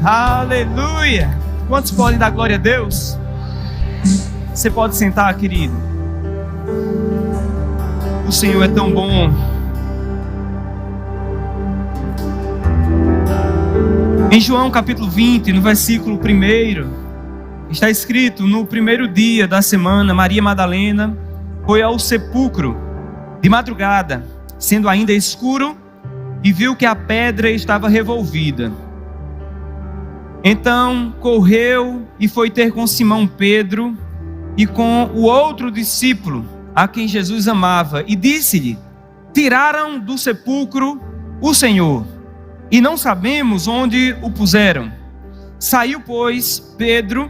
Aleluia! Quantos podem dar glória a Deus? Você pode sentar, querido. O Senhor é tão bom. Em João capítulo 20, no versículo 1, está escrito: no primeiro dia da semana, Maria Madalena foi ao sepulcro de madrugada, sendo ainda escuro, e viu que a pedra estava revolvida. Então correu e foi ter com Simão Pedro e com o outro discípulo, a quem Jesus amava, e disse-lhe: tiraram do sepulcro o Senhor, e não sabemos onde o puseram. Saiu, pois, Pedro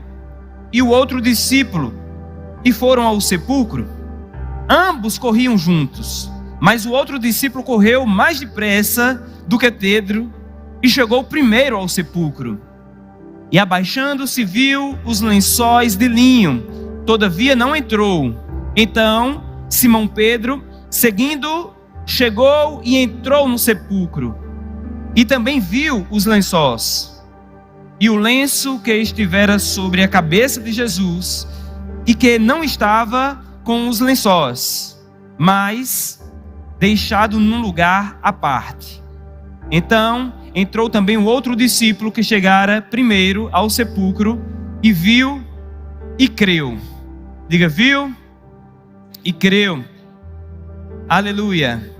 e o outro discípulo, e foram ao sepulcro. Ambos corriam juntos, mas o outro discípulo correu mais depressa do que Pedro, e chegou primeiro ao sepulcro. E abaixando-se, viu os lençóis de linho, todavia não entrou. Então Simão Pedro, seguindo, chegou e entrou no sepulcro, e também viu os lençóis, e o lenço que estivera sobre a cabeça de Jesus, e que não estava com os lençóis, mas deixado num lugar à parte. Então entrou também o outro discípulo que chegara primeiro ao sepulcro, e viu e creu. Diga, viu e creu. Aleluia.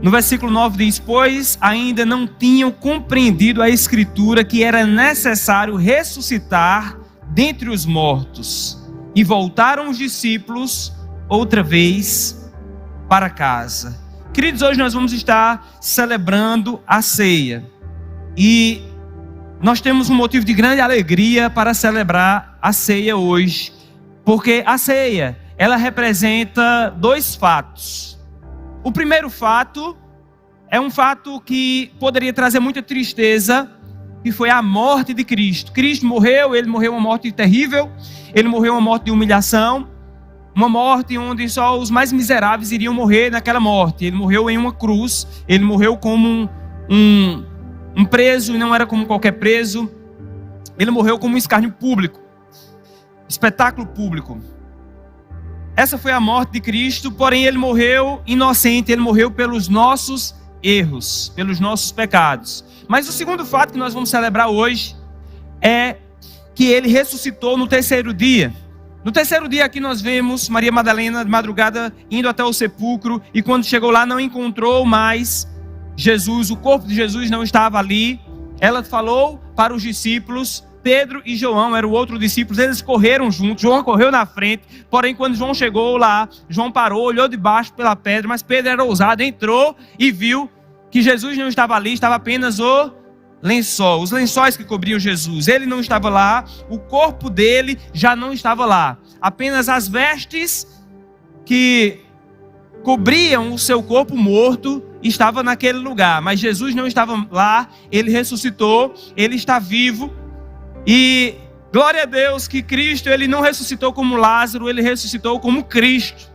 No versículo 9 diz: pois ainda não tinham compreendido a escritura, que era necessário ressuscitar dentre os mortos. E voltaram os discípulos outra vez para casa. Queridos, hoje nós vamos estar celebrando a ceia. E nós temos um motivo de grande alegria para celebrar a ceia hoje. Porque a ceia, ela representa dois fatos. O primeiro fato é um fato que poderia trazer muita tristeza, que foi a morte de Cristo. Cristo morreu, ele morreu uma morte terrível, ele morreu uma morte de humilhação, uma morte onde só os mais miseráveis iriam morrer naquela morte. Ele morreu em uma cruz, ele morreu como um preso, e não era como qualquer preso. Ele morreu como um escárnio público, espetáculo público. Essa foi a morte de Cristo, porém ele morreu inocente, ele morreu pelos nossos erros, pelos nossos pecados. Mas o segundo fato que nós vamos celebrar hoje é que ele ressuscitou no terceiro dia. No terceiro dia aqui nós vemos Maria Madalena de madrugada indo até o sepulcro, e quando chegou lá não encontrou mais Jesus, o corpo de Jesus não estava ali. Ela falou para os discípulos, Pedro e João eram o outro discípulo, eles correram juntos, João correu na frente, porém quando João chegou lá, João parou, olhou debaixo pela pedra, mas Pedro era ousado, entrou e viu que Jesus não estava ali, estava apenas o lençol, os lençóis que cobriam Jesus. Ele não estava lá, o corpo dele já não estava lá, apenas as vestes que cobriam o seu corpo morto estavam naquele lugar, mas Jesus não estava lá. Ele ressuscitou, ele está vivo. E glória a Deus que Cristo, ele não ressuscitou como Lázaro, ele ressuscitou como Cristo.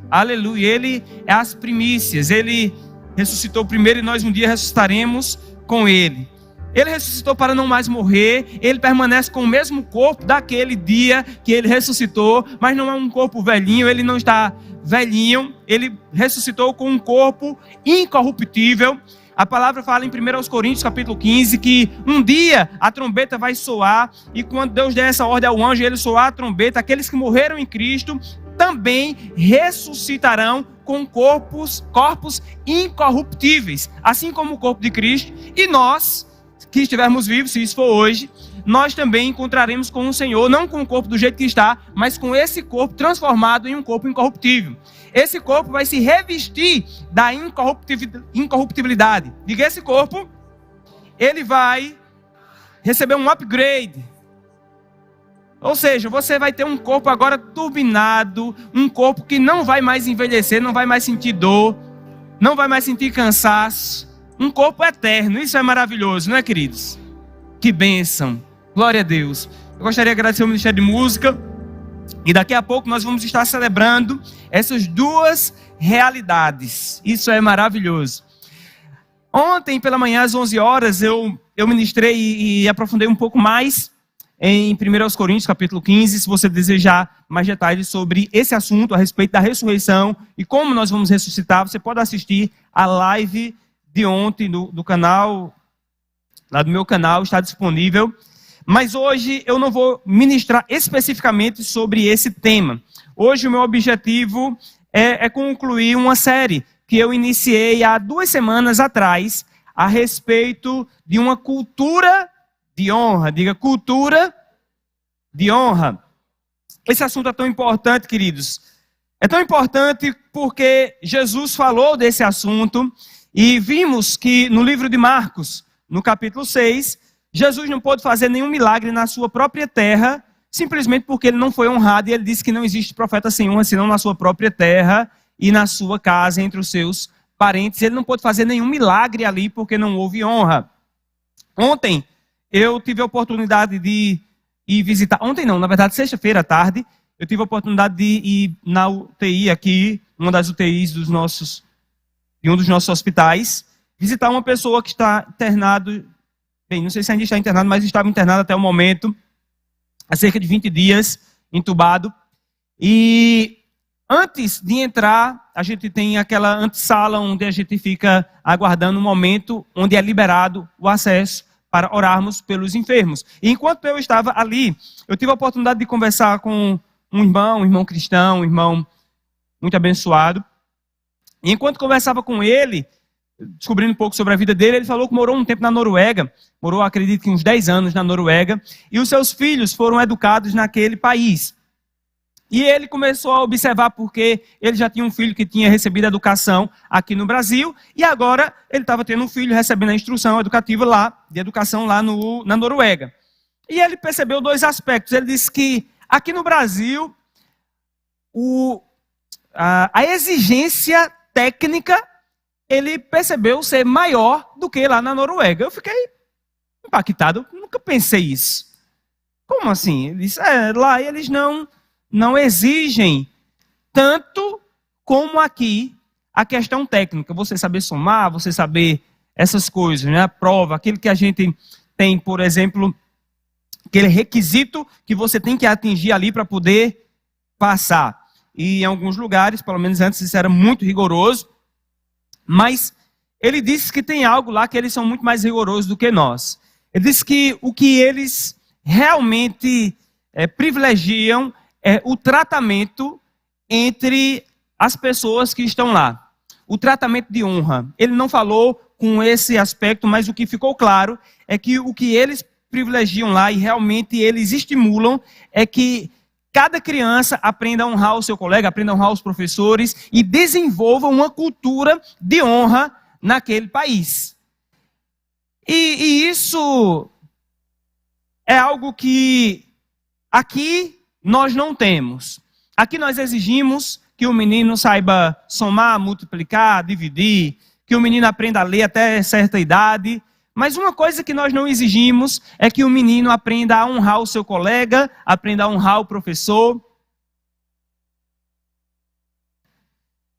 Aleluia. Ele é as primícias, ele ressuscitou primeiro, e nós um dia ressuscitaremos com ele. Ele ressuscitou para não mais morrer, ele permanece com o mesmo corpo daquele dia que ele ressuscitou, mas não é um corpo velhinho, ele não está velhinho, ele ressuscitou com um corpo incorruptível. A palavra fala em 1 Coríntios capítulo 15 que um dia a trombeta vai soar, e quando Deus der essa ordem ao anjo, ele soar a trombeta, aqueles que morreram em Cristo também ressuscitarão com corpos incorruptíveis, assim como o corpo de Cristo. E nós, que estivermos vivos, se isso for hoje, nós também encontraremos com o Senhor, não com o corpo do jeito que está, mas com esse corpo transformado em um corpo incorruptível. Esse corpo vai se revestir da incorruptibilidade. Diga, esse corpo, ele vai receber um upgrade. Ou seja, você vai ter um corpo agora turbinado, um corpo que não vai mais envelhecer, não vai mais sentir dor, não vai mais sentir cansaço. Um corpo eterno, isso é maravilhoso, não é, queridos? Que bênção, glória a Deus. Eu gostaria de agradecer ao Ministério de Música, e daqui a pouco nós vamos estar celebrando essas duas realidades. Isso é maravilhoso. Ontem, pela manhã, às 11 horas, eu ministrei e aprofundei um pouco mais em 1 Coríntios, capítulo 15, se você desejar mais detalhes sobre esse assunto, a respeito da ressurreição e como nós vamos ressuscitar, você pode assistir a live de ontem do canal, lá do meu canal, está disponível. Mas hoje eu não vou ministrar especificamente sobre esse tema. Hoje o meu objetivo é concluir uma série que eu iniciei há 2 semanas atrás, a respeito de uma cultura de honra. Diga, cultura de honra. Esse assunto é tão importante, queridos. É tão importante porque Jesus falou desse assunto e vimos que no livro de Marcos, no capítulo 6, Jesus não pôde fazer nenhum milagre na sua própria terra, simplesmente porque ele não foi honrado, e ele disse que não existe profeta sem honra, senão na sua própria terra e na sua casa, entre os seus parentes. Ele não pôde fazer nenhum milagre ali, porque não houve honra. Ontem, eu tive a oportunidade de ir visitar, ontem não, na verdade, sexta-feira à tarde, eu tive a oportunidade de ir na UTI aqui, uma das UTIs de um dos nossos hospitais, visitar uma pessoa que está internado, bem, não sei se ainda está internado, mas estava internado até o momento, há cerca de 20 dias, entubado. E antes de entrar, a gente tem aquela antessala onde a gente fica aguardando um momento onde é liberado o acesso para orarmos pelos enfermos. E enquanto eu estava ali, eu tive a oportunidade de conversar com um irmão cristão, um irmão muito abençoado. E enquanto conversava com ele, descobrindo um pouco sobre a vida dele, ele falou que morou um tempo na Noruega, morou, acredito que uns 10 anos na Noruega, e os seus filhos foram educados naquele país. E ele começou a observar porque ele já tinha um filho que tinha recebido educação aqui no Brasil, e agora ele estava tendo um filho recebendo a instrução educativa lá, de educação lá na Noruega. E ele percebeu 2 aspectos. Ele disse que aqui no Brasil, a exigência técnica, ele percebeu ser maior do que lá na Noruega. Eu fiquei impactado, eu nunca pensei isso. Como assim? Ele disse, lá eles não exigem tanto como aqui a questão técnica. Você saber somar, você saber essas coisas, né? A prova, aquilo que a gente tem, por exemplo, aquele requisito que você tem que atingir ali para poder passar. E em alguns lugares, pelo menos antes, isso era muito rigoroso. Mas ele disse que tem algo lá que eles são muito mais rigorosos do que nós. Ele disse que o que eles realmente privilegiam é o tratamento entre as pessoas que estão lá. O tratamento de honra. Ele não falou com esse aspecto, mas o que ficou claro é que o que eles privilegiam lá e realmente eles estimulam é que cada criança aprenda a honrar o seu colega, aprenda a honrar os professores e desenvolva uma cultura de honra naquele país. E isso é algo que aqui nós não temos. Aqui nós exigimos que o menino saiba somar, multiplicar, dividir, que o menino aprenda a ler até certa idade. Mas uma coisa que nós não exigimos é que o menino aprenda a honrar o seu colega, aprenda a honrar o professor.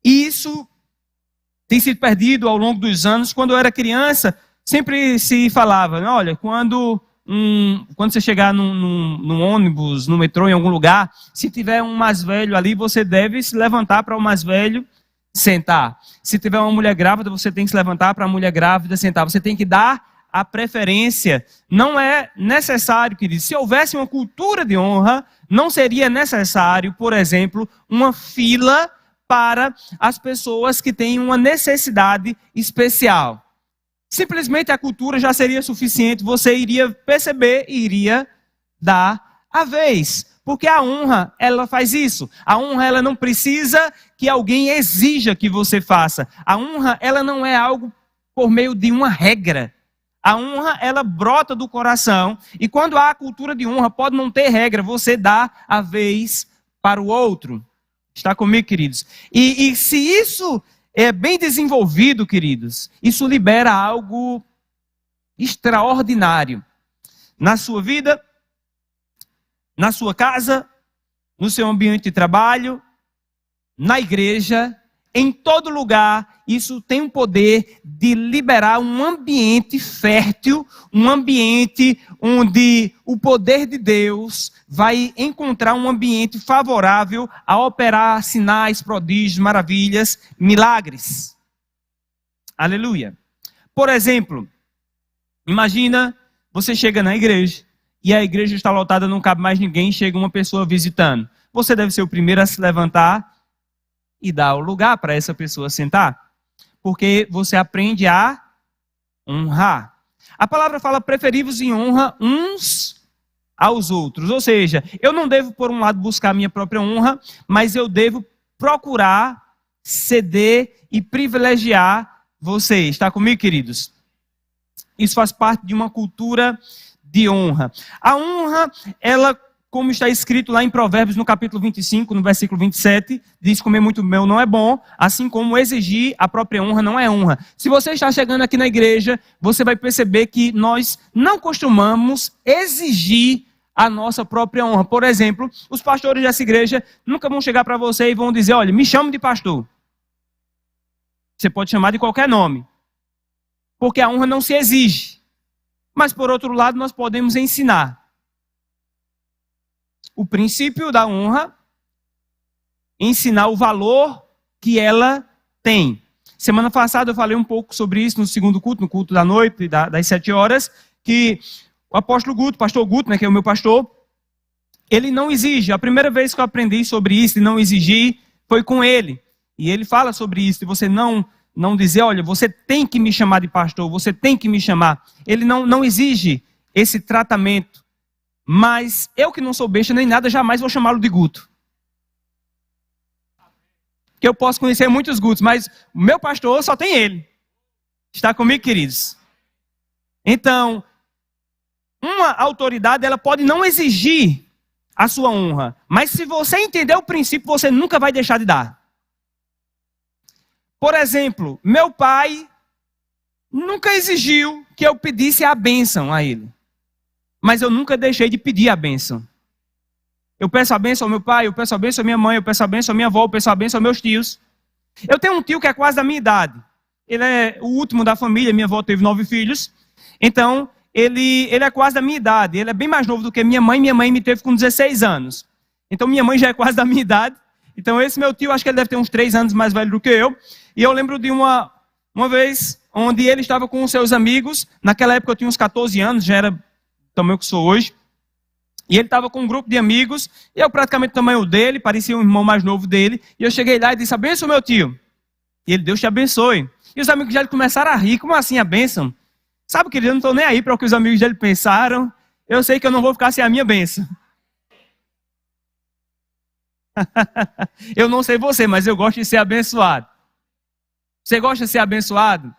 E isso tem sido perdido ao longo dos anos. Quando eu era criança, sempre se falava, olha, quando você chegar num ônibus, no metrô, em algum lugar, se tiver um mais velho ali, você deve se levantar para o mais velho sentar. Se tiver uma mulher grávida, você tem que se levantar para a mulher grávida sentar. Você tem que dar a preferência. Não é necessário, querido. Se houvesse uma cultura de honra, não seria necessário, por exemplo, uma fila para as pessoas que têm uma necessidade especial. Simplesmente a cultura já seria suficiente. Você iria perceber e iria dar a vez. Porque a honra, ela faz isso. A honra, ela não precisa que alguém exija que você faça. A honra, ela não é algo por meio de uma regra. A honra, ela brota do coração. E quando há a cultura de honra, pode não ter regra. Você dá a vez para o outro. Está comigo, queridos? E se isso é bem desenvolvido, queridos, isso libera algo extraordinário na sua vida, na sua casa, no seu ambiente de trabalho, na igreja, em todo lugar isso tem o poder de liberar um ambiente fértil, um ambiente onde o poder de Deus vai encontrar um ambiente favorável a operar sinais, prodígios, maravilhas, milagres. Aleluia. Por exemplo, imagina você chega na igreja e a igreja está lotada, não cabe mais ninguém, chega uma pessoa visitando. Você deve ser o primeiro a se levantar e dar o lugar para essa pessoa sentar, porque você aprende a honrar. A palavra fala preferir-vos em honra uns aos outros, ou seja, eu não devo por um lado buscar a minha própria honra, mas eu devo procurar ceder e privilegiar você. Está comigo, queridos? Isso faz parte de uma cultura de honra. A honra, ela, como está escrito lá em Provérbios, no capítulo 25, no versículo 27, diz: comer muito mel não é bom, assim como exigir a própria honra não é honra. Se você está chegando aqui na igreja, você vai perceber que nós não costumamos exigir a nossa própria honra. Por exemplo, os pastores dessa igreja nunca vão chegar para você e vão dizer: olha, me chame de pastor. Você pode chamar de qualquer nome, porque a honra não se exige. Mas, por outro lado, nós podemos ensinar o princípio da honra, ensinar o valor que ela tem. Semana passada eu falei um pouco sobre isso no segundo culto, no culto da noite, das 7 horas, que o apóstolo Guto, pastor Guto, né, que é o meu pastor, ele não exige. A primeira vez que eu aprendi sobre isso, de não exigir, foi com ele. E ele fala sobre isso, de você não dizer: olha, você tem que me chamar de pastor, você tem que me chamar. Ele não exige esse tratamento. Mas eu que não sou besta nem nada, jamais vou chamá-lo de Guto. Porque eu posso conhecer muitos Gutos, mas o meu pastor só tem ele. Está comigo, queridos? Então, uma autoridade, ela pode não exigir a sua honra, mas se você entender o princípio, você nunca vai deixar de dar. Por exemplo, meu pai nunca exigiu que eu pedisse a bênção a ele. Mas eu nunca deixei de pedir a bênção. Eu peço a bênção ao meu pai, eu peço a bênção à minha mãe, eu peço a bênção à minha avó, eu peço a bênção aos meus tios. Eu tenho um tio que é quase da minha idade. Ele é o último da família, minha avó teve 9 filhos. Então, ele é quase da minha idade. Ele é bem mais novo do que minha mãe me teve com 16 anos. Então, minha mãe já é quase da minha idade. Então, esse meu tio, acho que ele deve ter uns 3 anos mais velho do que eu. E eu lembro de uma vez onde ele estava com os seus amigos. Naquela época eu tinha uns 14 anos, já era o tamanho que sou hoje. E ele estava com um grupo de amigos, e eu praticamente o tamanho dele, parecia um irmão mais novo dele. E eu cheguei lá e disse: abençoe meu tio. E ele: Deus te abençoe. E os amigos dele começaram a rir: como assim a bênção? Sabe, querido, eu não estou nem aí para o que os amigos dele pensaram. Eu sei que eu não vou ficar sem a minha bênção. Eu não sei você, mas eu gosto de ser abençoado. Você gosta de ser abençoado?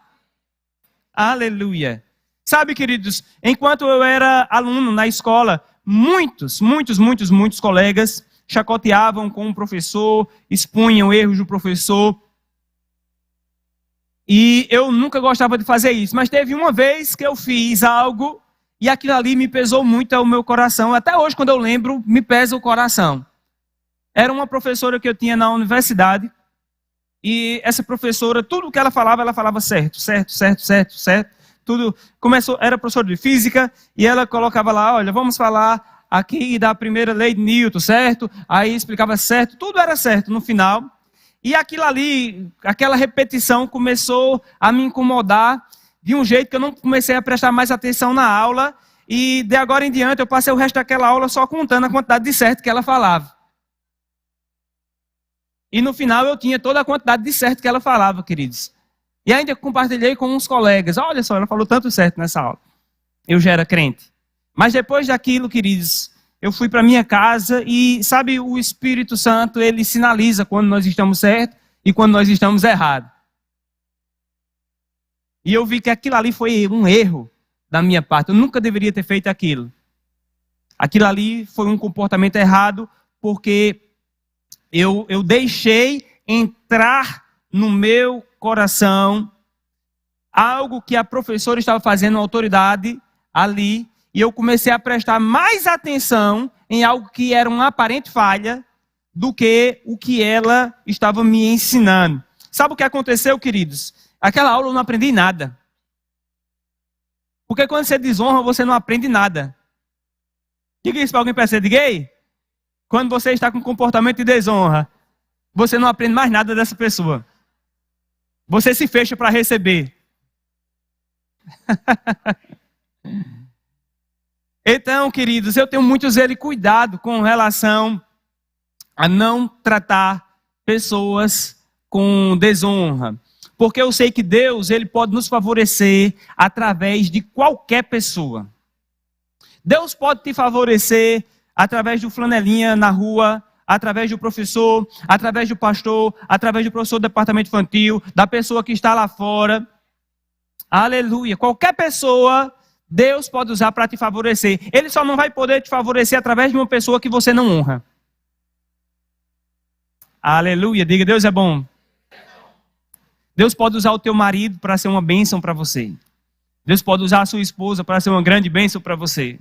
Aleluia. Sabe, queridos, enquanto eu era aluno na escola, muitos colegas chacoteavam com o professor, expunham erros do professor. E eu nunca gostava de fazer isso. Mas teve uma vez que eu fiz algo e aquilo ali me pesou muito ao meu coração. Até hoje, quando eu lembro, me pesa o coração. Era uma professora que eu tinha na universidade. E essa professora, tudo que ela falava certo. Tudo começou, era professora de física, e ela colocava lá: olha, vamos falar aqui da primeira lei de Newton, certo? Aí explicava certo, tudo era certo no final. E aquilo ali, aquela repetição começou a me incomodar de um jeito que eu não comecei a prestar mais atenção na aula, e de agora em diante eu passei o resto daquela aula só contando a quantidade de certo que ela falava. E no final eu tinha toda a quantidade de certo que ela falava, queridos. E ainda compartilhei com uns colegas: olha só, ela falou tanto certo nessa aula. Eu já era crente. Mas depois daquilo, queridos, eu fui para minha casa e, sabe, o Espírito Santo, ele sinaliza quando nós estamos certos e quando nós estamos errados. E eu vi que aquilo ali foi um erro da minha parte. Eu nunca deveria ter feito aquilo. Aquilo ali foi um comportamento errado, porque eu deixei entrar no meu coração algo que a professora estava fazendo, uma autoridade ali, e eu comecei a prestar mais atenção em algo que era uma aparente falha do que o que ela estava me ensinando. Sabe o que aconteceu, queridos? Aquela aula eu não aprendi nada. Porque quando você desonra, você não aprende nada. Diga isso para alguém para ser, diga aí. Quando você está com comportamento de desonra, você não aprende mais nada dessa pessoa. Você se fecha para receber. Então, queridos, eu tenho muito zelo e cuidado com relação a não tratar pessoas com desonra. Porque eu sei que Deus, ele pode nos favorecer através de qualquer pessoa. Deus pode te favorecer através do flanelinha na rua, através do professor, através do pastor, através do professor do departamento infantil, da pessoa que está lá fora. Aleluia. Qualquer pessoa, Deus pode usar para te favorecer. Ele só não vai poder te favorecer através de uma pessoa que você não honra. Aleluia. Diga, Deus é bom. Deus pode usar o teu marido para ser uma bênção para você. Deus pode usar a sua esposa para ser uma grande bênção para você.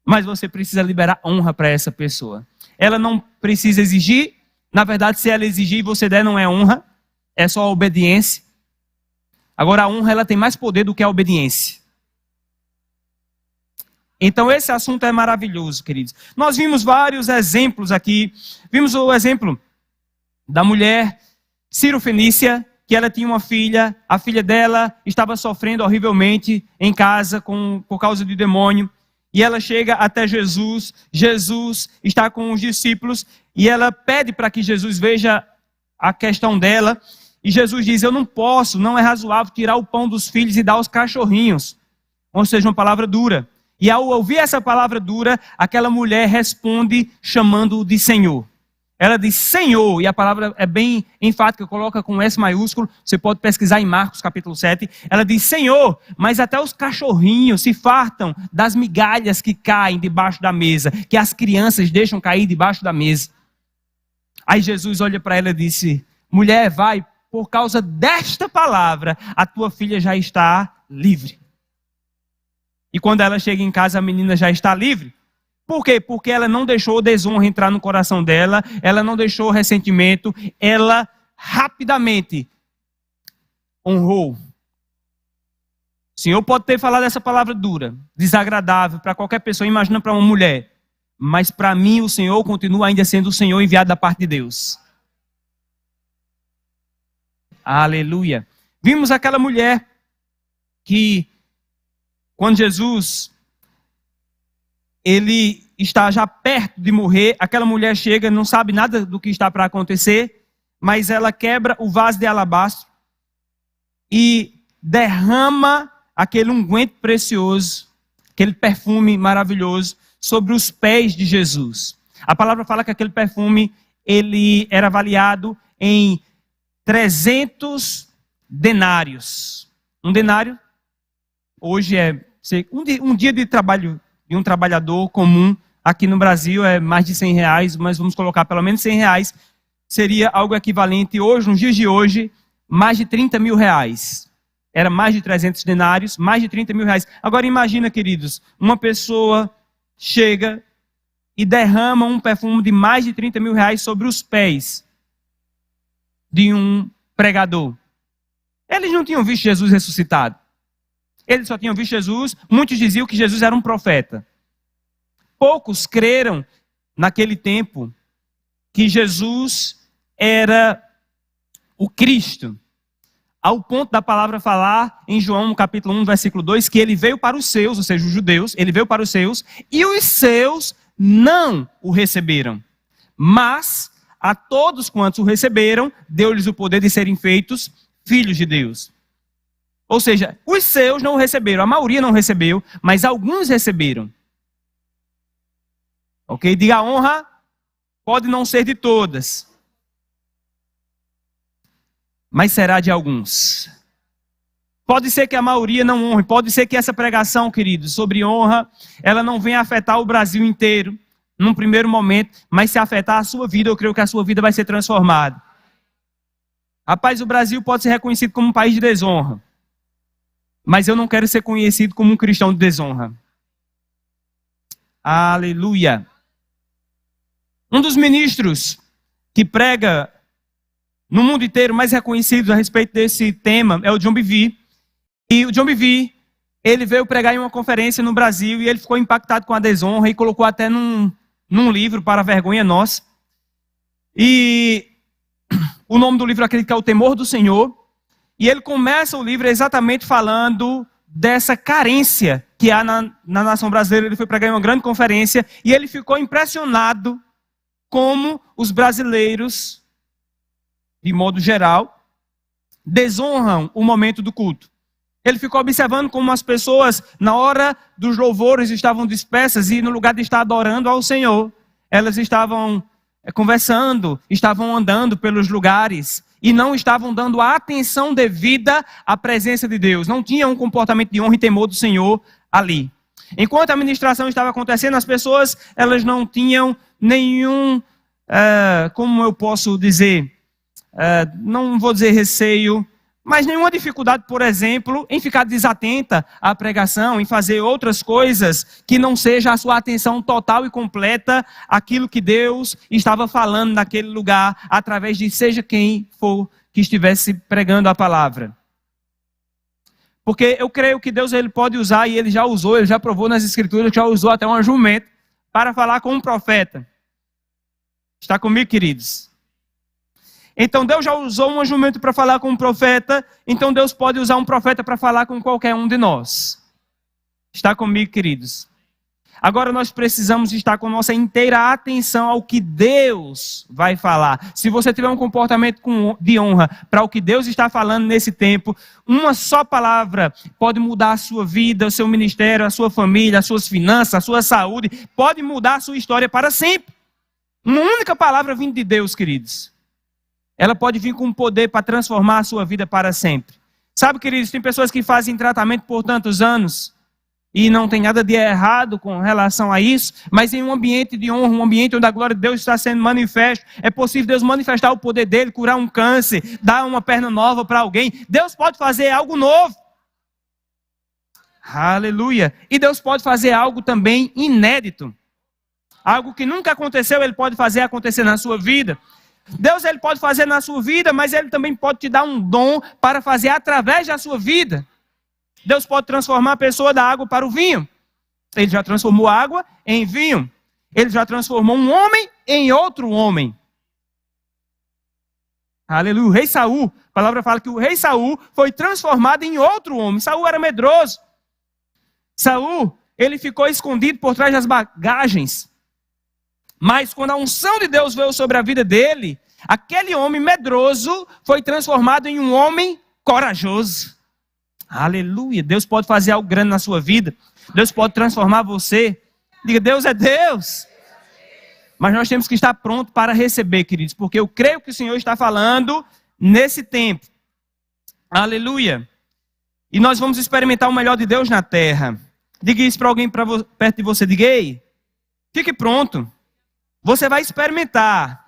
Mas você precisa liberar honra para essa pessoa. Ela não precisa exigir. Na verdade, se ela exigir e você der, não é honra. É só obediência. Agora, a honra ela tem mais poder do que a obediência. Então, esse assunto é maravilhoso, queridos. Nós vimos vários exemplos aqui. Vimos o exemplo da mulher Cirofenícia, que ela tinha uma filha. A filha dela estava sofrendo horrivelmente em casa por causa do demônio. E ela chega até Jesus. Jesus está com os discípulos. E ela pede para que Jesus veja a questão dela. E Jesus diz, eu não posso, não é razoável tirar o pão dos filhos e dar aos cachorrinhos. Ou seja, uma palavra dura. E ao ouvir essa palavra dura, aquela mulher responde chamando-o de Senhor. Ela diz Senhor, e a palavra é bem enfática, coloca com S maiúsculo, você pode pesquisar em Marcos capítulo 7. Ela diz Senhor, mas até os cachorrinhos se fartam das migalhas que caem debaixo da mesa, que as crianças deixam cair debaixo da mesa. Aí Jesus olha para ela e disse, mulher, vai, por causa desta palavra, a tua filha já está livre. E quando ela chega em casa, a menina já está livre. Por quê? Porque ela não deixou desonra entrar no coração dela, ela não deixou ressentimento, ela rapidamente honrou. O Senhor pode ter falado essa palavra dura, desagradável para qualquer pessoa, imagina para uma mulher. Mas para mim o Senhor continua ainda sendo o Senhor enviado da parte de Deus. Aleluia. Vimos aquela mulher que, quando Jesus, ele está já perto de morrer, aquela mulher chega, não sabe nada do que está para acontecer, mas ela quebra o vaso de alabastro e derrama aquele unguento precioso, aquele perfume maravilhoso, sobre os pés de Jesus. A palavra fala que aquele perfume, ele era avaliado em 300 denários. Um denário, hoje é um dia de trabalho de um trabalhador comum, aqui no Brasil é mais de R$100, mas vamos colocar pelo menos R$100, seria algo equivalente hoje, nos dias de hoje, mais de R$30 mil. Era mais de 300 denários, mais de R$30 mil. Agora imagina, queridos, uma pessoa chega e derrama um perfume de mais de R$30 mil sobre os pés de um pregador. Eles não tinham visto Jesus ressuscitado. Eles só tinham visto Jesus, muitos diziam que Jesus era um profeta. Poucos creram naquele tempo que Jesus era o Cristo. Ao ponto da palavra falar em João, no capítulo 1, versículo 2, que ele veio para os seus, ou seja, os judeus, ele veio para os seus, e os seus não o receberam. Mas a todos quantos o receberam, deu-lhes o poder de serem feitos filhos de Deus. Ou seja, os seus não receberam, a maioria não recebeu, mas alguns receberam. Ok? Diga, a honra pode não ser de todas, mas será de alguns. Pode ser que a maioria não honre, pode ser que essa pregação, queridos, sobre honra, ela não venha afetar o Brasil inteiro, num primeiro momento, mas se afetar a sua vida, eu creio que a sua vida vai ser transformada. Rapaz, o Brasil pode ser reconhecido como um país de desonra, mas eu não quero ser conhecido como um cristão de desonra. Aleluia. Um dos ministros que prega no mundo inteiro mais reconhecidos a respeito desse tema é o John Bevere. E o John Bevere, ele veio pregar em uma conferência no Brasil e ele ficou impactado com a desonra e colocou até num livro, para a vergonha nossa. E o nome do livro, acredito que é O Temor do Senhor. E ele começa o livro exatamente falando dessa carência que há na nação brasileira. Ele foi pregar em uma grande conferência e ele ficou impressionado como os brasileiros, de modo geral, desonram o momento do culto. Ele ficou observando como as pessoas, na hora dos louvores, estavam dispersas e no lugar de estar adorando ao Senhor, elas estavam conversando, estavam andando pelos lugares e não estavam dando a atenção devida à presença de Deus. Não tinha um comportamento de honra e temor do Senhor ali. Enquanto a ministração estava acontecendo, as pessoas, elas não tinham nenhum, como eu posso dizer, não vou dizer receio, mas nenhuma dificuldade, por exemplo, em ficar desatenta à pregação, em fazer outras coisas que não seja a sua atenção total e completa àquilo que Deus estava falando naquele lugar, através de seja quem for que estivesse pregando a palavra. Porque eu creio que Deus ele pode usar, e ele já usou, ele já provou nas Escrituras, que já usou até um jumento para falar com um profeta. Está comigo, queridos? Então Deus já usou um jumento para falar com um profeta, então Deus pode usar um profeta para falar com qualquer um de nós. Está comigo, queridos? Agora nós precisamos estar com nossa inteira atenção ao que Deus vai falar. Se você tiver um comportamento de honra para o que Deus está falando nesse tempo, uma só palavra pode mudar a sua vida, o seu ministério, a sua família, as suas finanças, a sua saúde, pode mudar a sua história para sempre. Uma única palavra vindo de Deus, queridos. Ela pode vir com poder para transformar a sua vida para sempre. Sabe, queridos, tem pessoas que fazem tratamento por tantos anos e não tem nada de errado com relação a isso, mas em um ambiente de honra, um ambiente onde a glória de Deus está sendo manifesta, é possível Deus manifestar o poder dele, curar um câncer, dar uma perna nova para alguém. Deus pode fazer algo novo. Aleluia. E Deus pode fazer algo também inédito. Algo que nunca aconteceu, ele pode fazer acontecer na sua vida. Deus ele pode fazer na sua vida, mas ele também pode te dar um dom para fazer através da sua vida. Deus pode transformar a pessoa da água para o vinho. Ele já transformou água em vinho. Ele já transformou um homem em outro homem. Aleluia. O rei Saul, a palavra fala que o rei Saul foi transformado em outro homem. Saul era medroso. Saul, ele ficou escondido por trás das bagagens. Mas quando a unção de Deus veio sobre a vida dele, aquele homem medroso foi transformado em um homem corajoso. Aleluia. Deus pode fazer algo grande na sua vida. Deus pode transformar você. Diga, Deus é Deus. Mas nós temos que estar prontos para receber, queridos. Porque eu creio que o Senhor está falando nesse tempo. Aleluia. E nós vamos experimentar o melhor de Deus na terra. Diga isso para alguém perto de você. Diga, ei, fique pronto. Você vai experimentar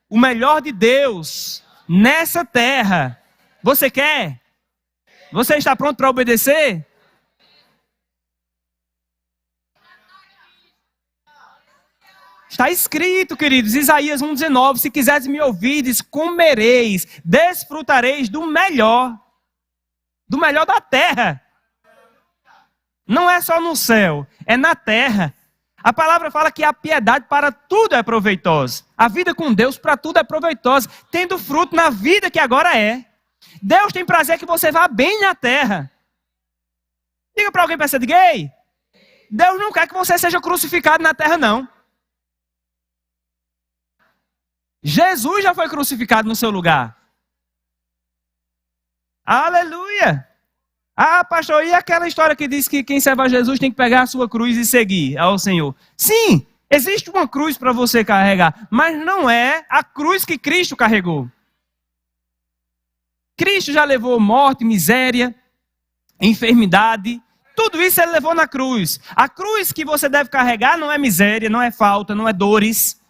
o melhor de Deus nessa terra. Você quer? Você está pronto para obedecer? Está escrito, queridos, Isaías 1,19, se quiseres me ouvires, comereis, desfrutareis do melhor da terra. Não é só no céu, é na terra. A palavra fala que a piedade para tudo é proveitosa. A vida com Deus para tudo é proveitosa, tendo fruto na vida que agora é. Deus tem prazer que você vá bem na terra. Diga para alguém, pensa de gay. Deus não quer que você seja crucificado na terra, não. Jesus já foi crucificado no seu lugar. Aleluia. Ah, pastor, e aquela história que diz que quem serve a Jesus tem que pegar a sua cruz e seguir ao Senhor? Sim, existe uma cruz para você carregar, mas não é a cruz que Cristo carregou. Cristo já levou morte, miséria, enfermidade, tudo isso ele levou na cruz. A cruz que você deve carregar não é miséria, não é falta, não é dores.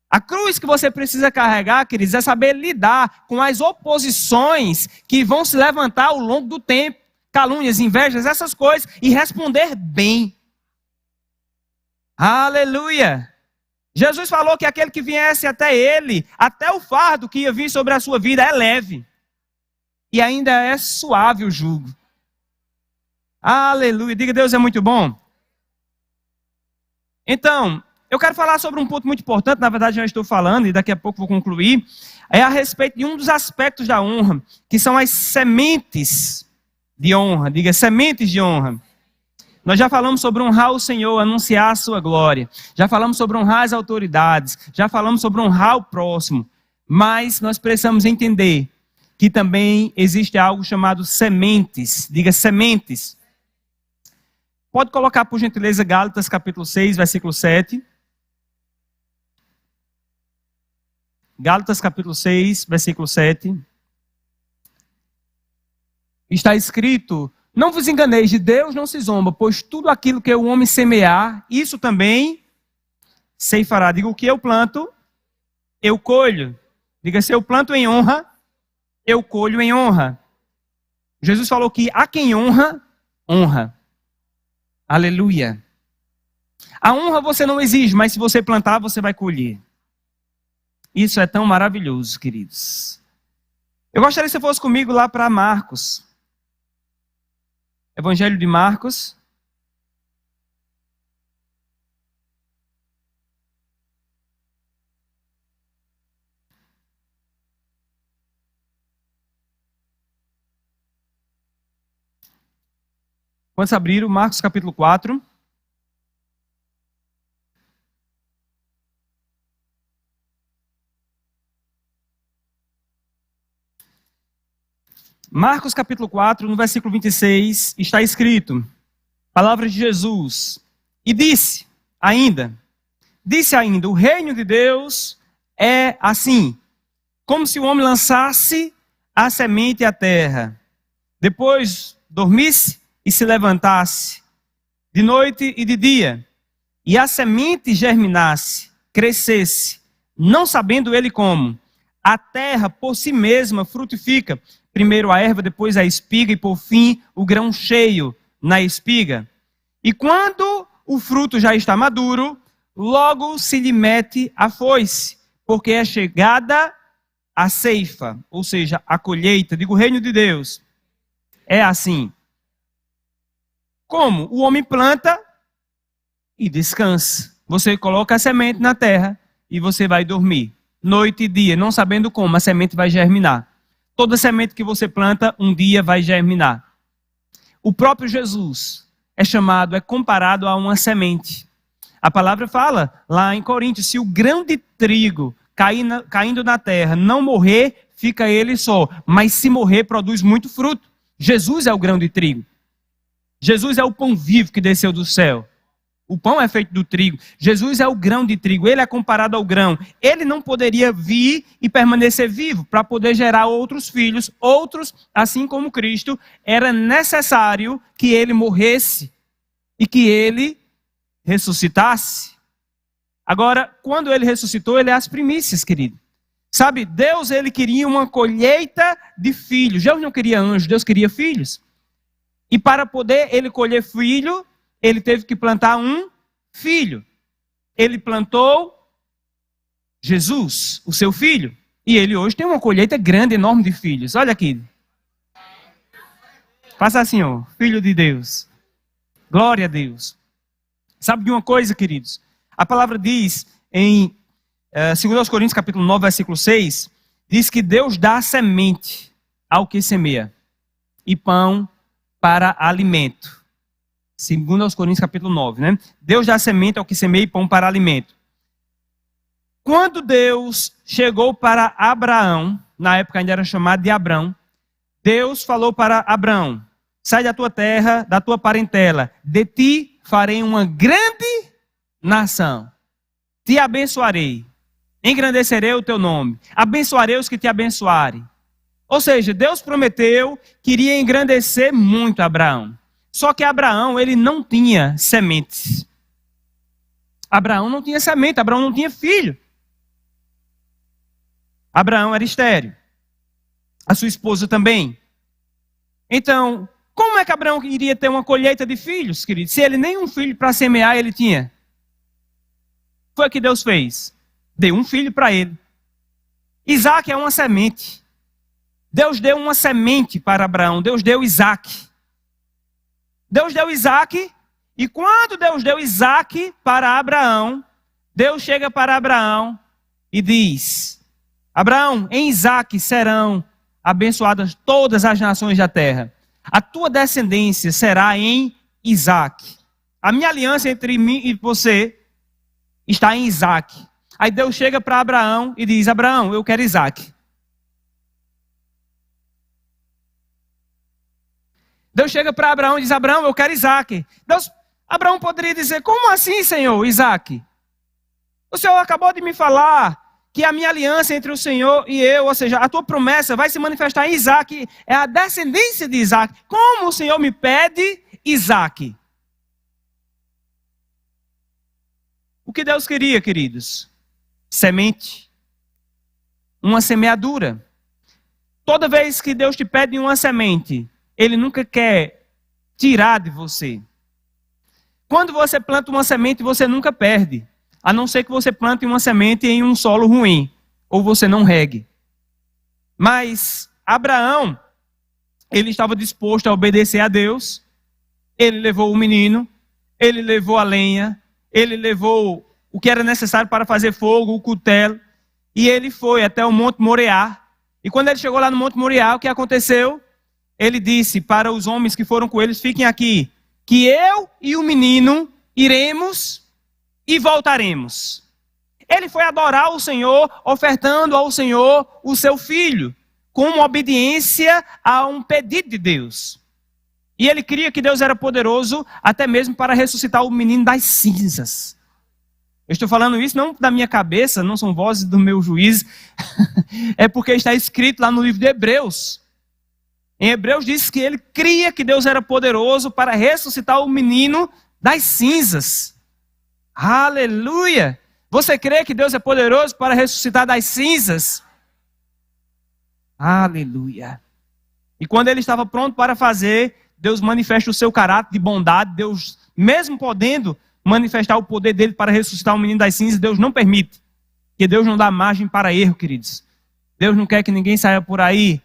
A cruz que você precisa carregar, queridos, é saber lidar com as oposições que vão se levantar ao longo do tempo. Calúnias, invejas, essas coisas. E responder bem. Aleluia. Jesus falou que aquele que viesse até ele, até o fardo que ia vir sobre a sua vida é leve. E ainda é suave o jugo. Aleluia. Diga, Deus é muito bom. Então, eu quero falar sobre um ponto muito importante, na verdade já estou falando e daqui a pouco vou concluir, é a respeito de um dos aspectos da honra, que são as sementes de honra. Diga, sementes de honra. Nós já falamos sobre honrar o Senhor, anunciar a sua glória. Já falamos sobre honrar as autoridades. Já falamos sobre honrar o próximo. Mas nós precisamos entender que também existe algo chamado sementes. Diga, sementes. Pode colocar, por gentileza, Gálatas capítulo 6, versículo 7. Gálatas capítulo 6, versículo 7. Está escrito: não vos enganeis, de Deus não se zomba, pois tudo aquilo que o homem semear, isso também ceifará. Diga, o que eu planto, eu colho. Diga, se eu planto em honra, eu colho em honra. Jesus falou que a quem honra, honra. Aleluia. A honra você não exige, mas se você plantar, você vai colher. Isso é tão maravilhoso, queridos. Eu gostaria que você fosse comigo lá para Marcos. Evangelho de Marcos. Quando abriram, Marcos capítulo 4. Marcos capítulo 4, no versículo 26, está escrito, palavras de Jesus, e disse ainda, o reino de Deus é assim, como se o homem lançasse a semente à terra, depois dormisse e se levantasse, de noite e de dia, e a semente germinasse, crescesse, não sabendo ele como. A terra por si mesma frutifica, primeiro a erva, depois a espiga e por fim o grão cheio na espiga. E quando o fruto já está maduro, logo se lhe mete a foice, porque é chegada a ceifa, ou seja, a colheita. Digo, o reino de Deus é assim. Como? O homem planta e descansa. Você coloca a semente na terra e você vai dormir. Noite e dia, não sabendo como, a semente vai germinar. Toda semente que você planta, um dia vai germinar. O próprio Jesus é comparado a uma semente. A palavra fala, lá em Coríntios, se o grão de trigo caindo na terra não morrer, fica ele só. Mas se morrer, produz muito fruto. Jesus é o grão de trigo. Jesus é o pão vivo que desceu do céu. O pão é feito do trigo. Jesus é o grão de trigo. Ele é comparado ao grão. Ele não poderia vir e permanecer vivo para poder gerar outros filhos. Outros, assim como Cristo, era necessário que ele morresse e que ele ressuscitasse. Agora, quando ele ressuscitou, ele é as primícias, querido. Sabe, Deus, ele queria uma colheita de filhos. Deus não queria anjos, Deus queria filhos. E para poder ele colher filho, ele teve que plantar um filho. Ele plantou Jesus, o seu filho. E ele hoje tem uma colheita grande, enorme de filhos. Olha aqui. Faça assim, ó, filho de Deus. Glória a Deus. Sabe de uma coisa, queridos? A palavra diz em 2 Coríntios capítulo 9, versículo 6, diz que Deus dá semente ao que semeia e pão para alimento. 2 Coríntios capítulo 9, né? Deus dá semente ao que semeia e pão para alimento. Quando Deus chegou para Abraão, na época ainda era chamado de Abrão, Deus falou para Abrão, sai da tua terra, da tua parentela, de ti farei uma grande nação, te abençoarei, engrandecerei o teu nome, abençoarei os que te abençoarem. Ou seja, Deus prometeu que iria engrandecer muito Abraão. Só que Abraão, ele não tinha sementes. Abraão não tinha semente, Abraão não tinha filho. Abraão era estéril. A sua esposa também. Então, como é que Abraão iria ter uma colheita de filhos, querido? Se ele nem um filho para semear ele tinha. foi que Deus fez? Deu um filho para ele. Isaac é uma semente. Deus deu uma semente para Abraão. Deus deu Isaac. Deus deu Isaac. E quando Deus deu Isaac para Abraão, Deus chega para Abraão e diz: Abraão, em Isaac serão abençoadas todas as nações da terra. A tua descendência será em Isaac. A minha aliança entre mim e você está em Isaac. Aí Deus chega para Abraão e diz: Abraão, eu quero Isaac. Deus chega para Abraão e diz: Abraão, eu quero Isaac. Abraão poderia dizer: como assim, Senhor, Isaac? O Senhor acabou de me falar que a minha aliança entre o Senhor e eu, ou seja, a tua promessa vai se manifestar em Isaac, é a descendência de Isaac. Como o Senhor me pede Isaac? O que Deus queria, queridos? Semente. Uma semeadura. Toda vez que Deus te pede uma semente, Ele nunca quer tirar de você. Quando você planta uma semente, você nunca perde. A não ser que você plante uma semente em um solo ruim, ou você não regue. Mas Abraão, ele estava disposto a obedecer a Deus. Ele levou o menino, ele levou a lenha, ele levou o que era necessário para fazer fogo, o cutelo, e ele foi até o Monte Moriá. E quando ele chegou lá no Monte Moriá, o que aconteceu? Ele disse para os homens que foram com eles: fiquem aqui, que eu e o menino iremos e voltaremos. Ele foi adorar o Senhor, ofertando ao Senhor o seu filho, como obediência a um pedido de Deus. E ele cria que Deus era poderoso, até mesmo para ressuscitar o menino das cinzas. Eu estou falando isso não da minha cabeça, não são vozes do meu juiz, é porque está escrito lá no livro de Hebreus. Em Hebreus diz que ele cria que Deus era poderoso para ressuscitar o menino das cinzas. Aleluia! Você crê que Deus é poderoso para ressuscitar das cinzas? Aleluia! E quando ele estava pronto para fazer, Deus manifesta o seu caráter de bondade. Deus, mesmo podendo manifestar o poder dele para ressuscitar o menino das cinzas, Deus não permite. Porque Deus não dá margem para erro, queridos. Deus não quer que ninguém saia por aí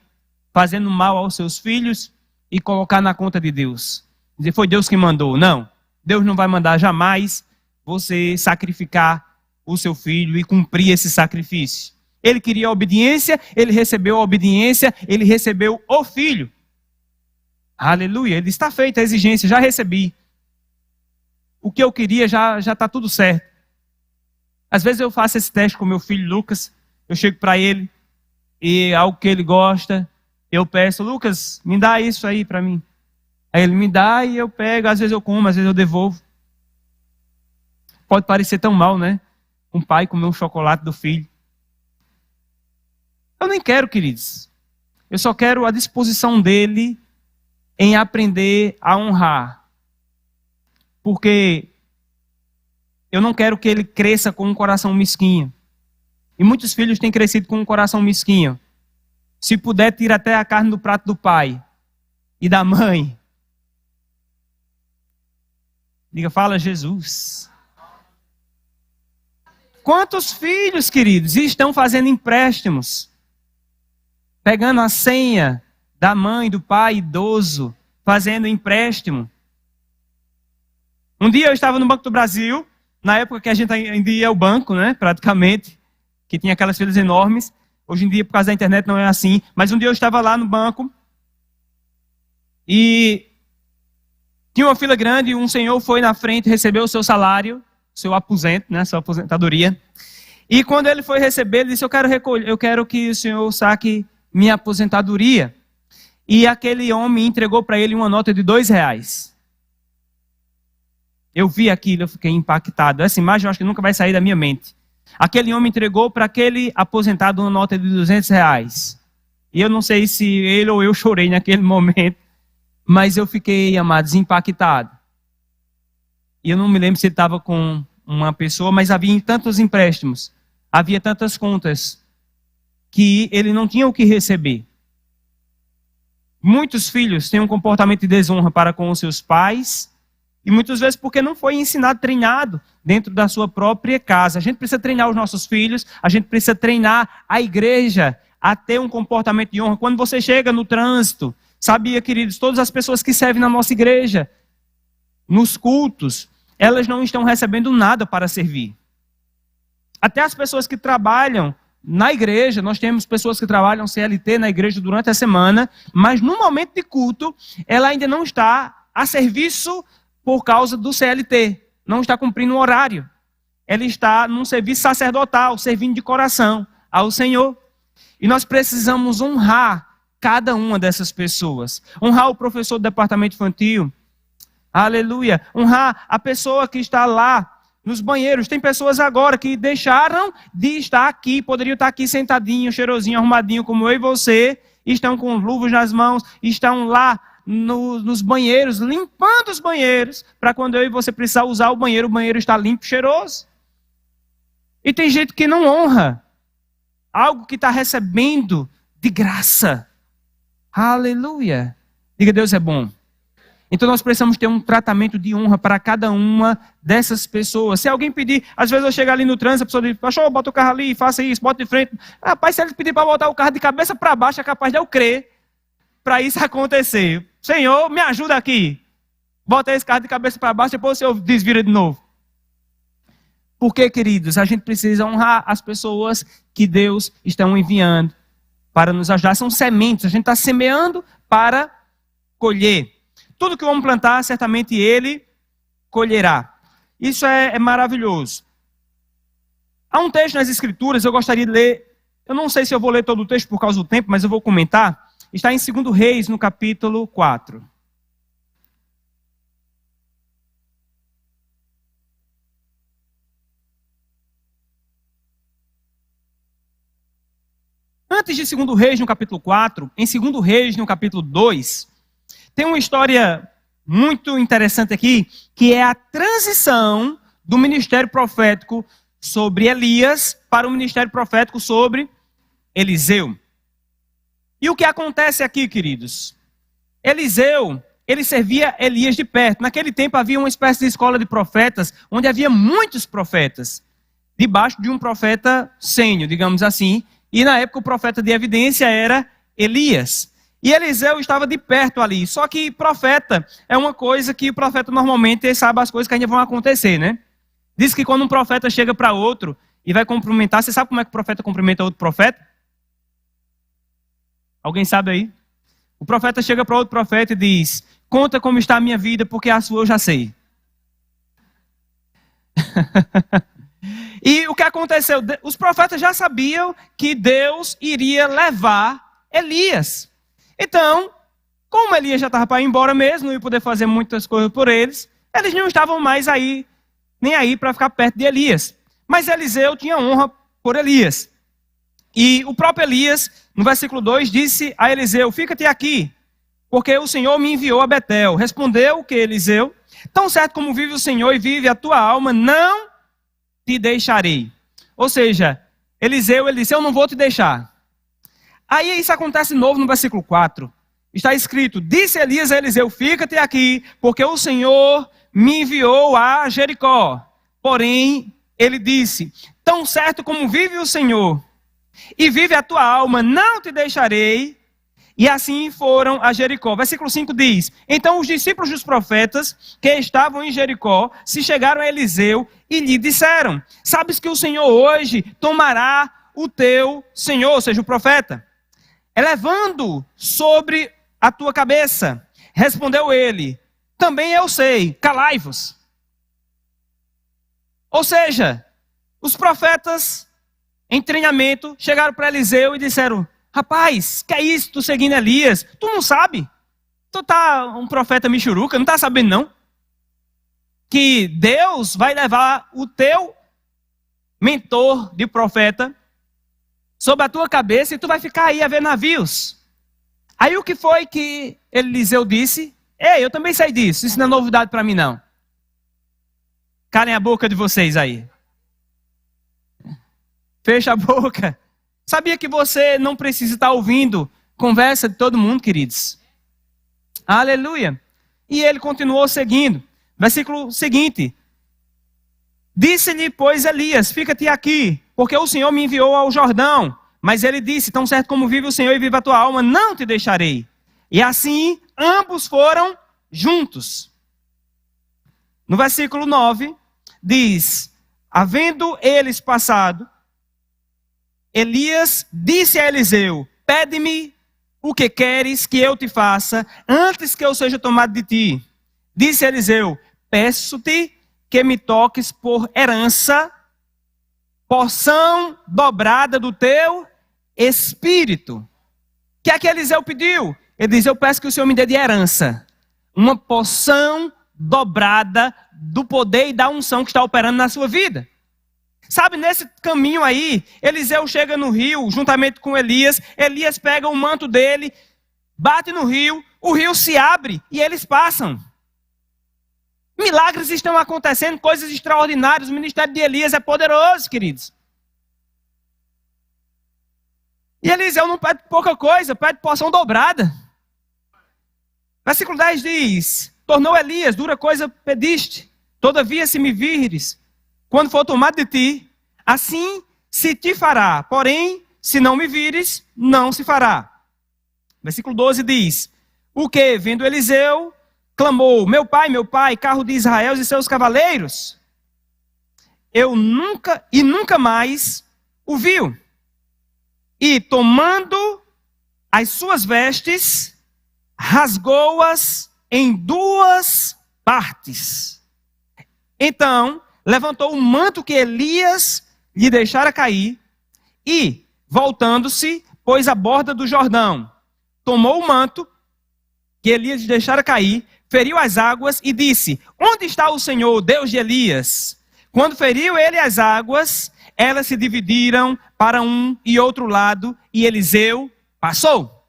fazendo mal aos seus filhos e colocar na conta de Deus. Dizer, foi Deus que mandou. Não, Deus não vai mandar jamais você sacrificar o seu filho e cumprir esse sacrifício. Ele queria a obediência, ele recebeu a obediência, ele recebeu o filho. Aleluia, ele está feita a exigência, já recebi. O que eu queria já está tudo certo. Às vezes eu faço esse teste com meu filho Lucas, eu chego para ele e algo que ele gosta, eu peço: Lucas, me dá isso aí para mim. Aí ele me dá e eu pego, às vezes eu como, às vezes eu devolvo. Pode parecer tão mal, né? Um pai comer um chocolate do filho. Eu nem quero, queridos. Eu só quero a disposição dele em aprender a honrar. Porque eu não quero que ele cresça com um coração mesquinho. E muitos filhos têm crescido com um coração mesquinho. Se puder, tira até a carne do prato do pai e da mãe. Diga, fala Jesus. Quantos filhos, queridos, estão fazendo empréstimos? Pegando a senha da mãe, do pai idoso, fazendo empréstimo. Um dia eu estava no Banco do Brasil, na época que a gente ainda ia ao banco, né, praticamente, que tinha aquelas filas enormes. Hoje em dia, por causa da internet, não é assim. Mas um dia eu estava lá no banco e tinha uma fila grande. Um senhor foi na frente, recebeu o seu salário, seu aposento, né, sua aposentadoria. E quando ele foi receber, ele disse: eu quero que o senhor saque minha aposentadoria. E aquele homem entregou para ele uma nota de R$2. Eu vi aquilo, eu fiquei impactado. Essa imagem eu acho que nunca vai sair da minha mente. Aquele homem entregou para aquele aposentado uma nota de R$200. E eu não sei se ele ou eu chorei naquele momento, mas eu fiquei, amados, impactado. E eu não me lembro se ele estava com uma pessoa, mas havia tantos empréstimos, havia tantas contas, que ele não tinha o que receber. Muitos filhos têm um comportamento de desonra para com os seus pais, E muitas vezes porque não foi ensinado, treinado dentro da sua própria casa. A gente precisa treinar os nossos filhos, a gente precisa treinar a igreja a ter um comportamento de honra. Quando você chega no trânsito, sabia, queridos, todas as pessoas que servem na nossa igreja, nos cultos, elas não estão recebendo nada para servir. Até as pessoas que trabalham na igreja, nós temos pessoas que trabalham CLT na igreja durante a semana, mas no momento de culto, ela ainda não está a serviço por causa do CLT, não está cumprindo o horário. Ela está num serviço sacerdotal, servindo de coração ao Senhor. E nós precisamos honrar cada uma dessas pessoas. Honrar o professor do departamento infantil. Aleluia. Honrar a pessoa que está lá nos banheiros. Tem pessoas agora que deixaram de estar aqui, poderiam estar aqui sentadinho, cheirosinho, arrumadinho, como eu e você, estão com luvas nas mãos, estão lá nos banheiros, limpando os banheiros, para quando eu e você precisar usar o banheiro está limpo, cheiroso. E tem gente que não honra algo que está recebendo de graça. Aleluia. Diga, Deus é bom. Então nós precisamos ter um tratamento de honra para cada uma dessas pessoas. Se alguém pedir, às vezes eu chego ali no trânsito, a pessoa diz, pastor, bota o carro ali, faça isso, bota de frente. Rapaz, se ele pedir para botar o carro de cabeça para baixo, é capaz de eu crer para isso acontecer. Senhor, me ajuda aqui. Bota esse carro de cabeça para baixo, depois o Senhor desvira de novo. Porque, queridos, a gente precisa honrar as pessoas que Deus está enviando para nos ajudar. São sementes, a gente está semeando para colher. Tudo que o homem plantar, certamente ele colherá. Isso é maravilhoso. Há um texto nas Escrituras, eu gostaria de ler. Eu não sei se eu vou ler todo o texto por causa do tempo, mas eu vou comentar. Está em 2 Reis, no capítulo 4. Antes de 2 Reis, no capítulo 4, em 2 Reis, no capítulo 2, tem uma história muito interessante aqui, que é a transição do ministério profético sobre Elias para o ministério profético sobre Eliseu. E o que acontece aqui, queridos? Eliseu, ele servia Elias de perto. Naquele tempo havia uma espécie de escola de profetas, onde havia muitos profetas, debaixo de um profeta sênior, digamos assim. E na época o profeta de evidência era Elias. E Eliseu estava de perto ali. Só que profeta é uma coisa que o profeta normalmente sabe as coisas que ainda vão acontecer, né? Diz que quando um profeta chega para outro e vai cumprimentar, você sabe como é que o profeta cumprimenta outro profeta? Alguém sabe aí? O profeta chega para outro profeta e diz, conta como está a minha vida, porque a sua eu já sei. E o que aconteceu? Os profetas já sabiam que Deus iria levar Elias. Então, como Elias já estava para ir embora mesmo, não ia poder fazer muitas coisas por eles não estavam mais aí, nem aí para ficar perto de Elias. Mas Eliseu tinha honra por Elias. E o próprio Elias, no versículo 2, disse a Eliseu, fica-te aqui, porque o Senhor me enviou a Betel. Respondeu o que Eliseu? Tão certo como vive o Senhor e vive a tua alma, não te deixarei. Ou seja, Eliseu disse, eu não vou te deixar. Aí isso acontece de novo no versículo 4. Está escrito, disse Elias a Eliseu, fica-te aqui, porque o Senhor me enviou a Jericó. Porém, ele disse, tão certo como vive o Senhor e vive a tua alma, não te deixarei. E assim foram a Jericó. Versículo 5 diz, então os discípulos dos profetas que estavam em Jericó se chegaram a Eliseu e lhe disseram, sabes que o Senhor hoje tomará o teu Senhor, ou seja, o profeta, elevando sobre a tua cabeça. Respondeu ele, também eu sei, calai-vos. Ou seja, os profetas em treinamento chegaram para Eliseu e disseram, rapaz, que é isso, tu seguindo Elias? Tu não sabe? Tu tá um profeta michuruca, não tá sabendo não? Que Deus vai levar o teu mentor de profeta sobre a tua cabeça e tu vai ficar aí a ver navios. Aí o que foi que Eliseu disse? Ei, eu também sei disso, isso não é novidade para mim não. Calem a boca de vocês aí. Fecha a boca. Sabia que você não precisa estar ouvindo conversa de todo mundo, queridos? Aleluia. E ele continuou seguindo. Versículo seguinte. Disse-lhe, pois, Elias, fica-te aqui, porque o Senhor me enviou ao Jordão. Mas ele disse, tão certo como vive o Senhor e vive a tua alma, não te deixarei. E assim, ambos foram juntos. No versículo 9, diz, havendo eles passado, Elias disse a Eliseu, pede-me o que queres que eu te faça, antes que eu seja tomado de ti. Disse Eliseu, peço-te que me toques por herança, porção dobrada do teu espírito. O que é que Eliseu pediu? Ele diz, eu peço que o Senhor me dê de herança uma porção dobrada do poder e da unção que está operando na sua vida. Sabe, nesse caminho aí, Eliseu chega no rio, juntamente com Elias. Elias pega o manto dele, bate no rio, o rio se abre e eles passam. Milagres estão acontecendo, coisas extraordinárias. O ministério de Elias é poderoso, queridos. E Eliseu não pede pouca coisa, pede porção dobrada. Versículo 10 diz, tornou Elias, dura coisa pediste, todavia se me vires, quando for tomado de ti, assim se te fará, porém, se não me vires, não se fará. Versículo 12 diz, o que, vendo Eliseu, clamou, meu pai, carro de Israel e seus cavaleiros. Eu nunca mais o viu. E tomando as suas vestes, rasgou-as em duas partes. Então, levantou o manto que Elias lhe deixara cair e, voltando-se, pôs à borda do Jordão. Tomou o manto que Elias lhe deixara cair, feriu as águas e disse, onde está o Senhor, Deus de Elias? Quando feriu ele as águas, elas se dividiram para um e outro lado e Eliseu passou.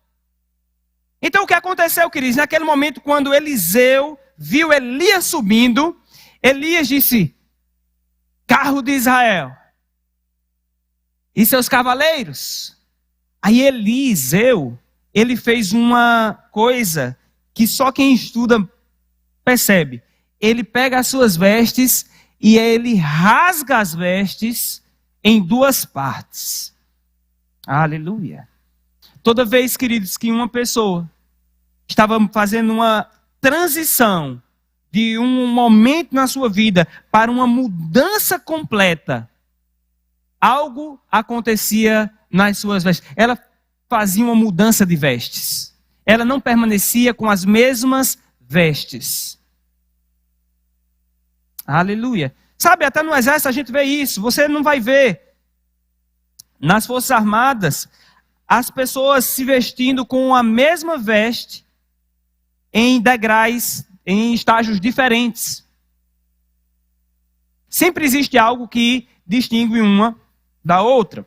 Então o que aconteceu, queridos? Naquele momento, quando Eliseu viu Elias subindo, Elias disse, carro de Israel e seus cavaleiros. Aí Eliseu, ele fez uma coisa que só quem estuda percebe. Ele pega as suas vestes e ele rasga as vestes em duas partes. Aleluia. Toda vez, queridos, que uma pessoa estava fazendo uma transição de um momento na sua vida para uma mudança completa, algo acontecia nas suas vestes. Ela fazia uma mudança de vestes. Ela não permanecia com as mesmas vestes. Aleluia. Sabe, até no exército a gente vê isso. Você não vai ver nas Forças Armadas as pessoas se vestindo com a mesma veste em degraus, em estágios diferentes. Sempre existe algo que distingue uma da outra.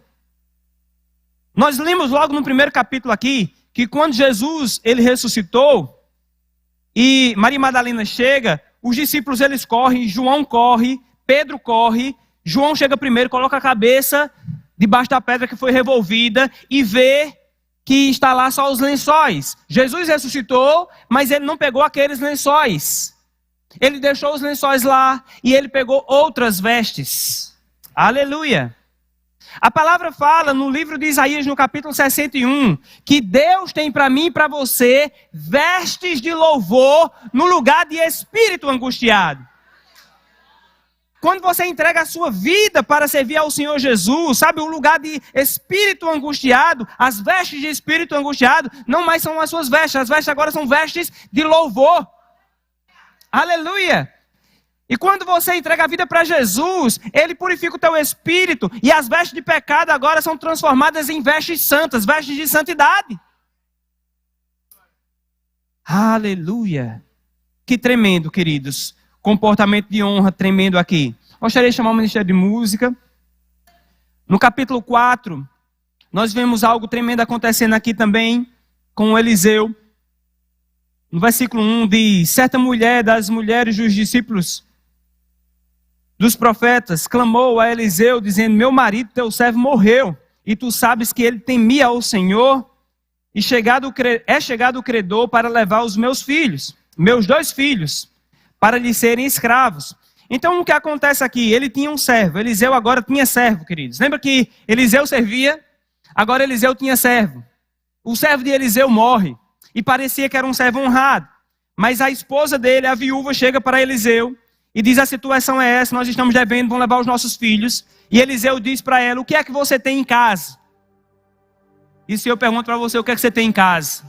Nós lemos logo no primeiro capítulo aqui que quando Jesus ele ressuscitou e Maria Madalena chega, os discípulos eles correm, João corre, Pedro corre, João chega primeiro, coloca a cabeça debaixo da pedra que foi revolvida e vê que está lá só os lençóis. Jesus ressuscitou, mas ele não pegou aqueles lençóis. Ele deixou os lençóis lá e ele pegou outras vestes. Aleluia. A palavra fala no livro de Isaías, no capítulo 61, que Deus tem para mim e para você vestes de louvor no lugar de espírito angustiado. Quando você entrega a sua vida para servir ao Senhor Jesus, sabe, o lugar de espírito angustiado, as vestes de espírito angustiado, não mais são as suas vestes, as vestes agora são vestes de louvor. Aleluia! E quando você entrega a vida para Jesus, Ele purifica o teu espírito, e as vestes de pecado agora são transformadas em vestes santas, vestes de santidade. Aleluia! Que tremendo, queridos. Comportamento de honra tremendo aqui. Gostaria de chamar o Ministério de Música. No capítulo 4, nós vemos algo tremendo acontecendo aqui também com Eliseu. No versículo 1 diz, certa mulher das mulheres dos discípulos dos profetas clamou a Eliseu, dizendo, meu marido, teu servo, morreu, e tu sabes que ele temia ao Senhor, e chegado o credor para levar os meus filhos, meus 2 filhos, para lhe serem escravos. Então o que acontece aqui? Ele tinha um servo, Eliseu agora tinha servo, queridos. Lembra que Eliseu servia? Agora Eliseu tinha servo. O servo de Eliseu morre, e parecia que era um servo honrado. Mas a esposa dele, a viúva, chega para Eliseu e diz: a situação é essa, nós estamos devendo, vamos levar os nossos filhos. E Eliseu diz para ela: o que é que você tem em casa? E se eu pergunto para você, o que é que você tem em casa?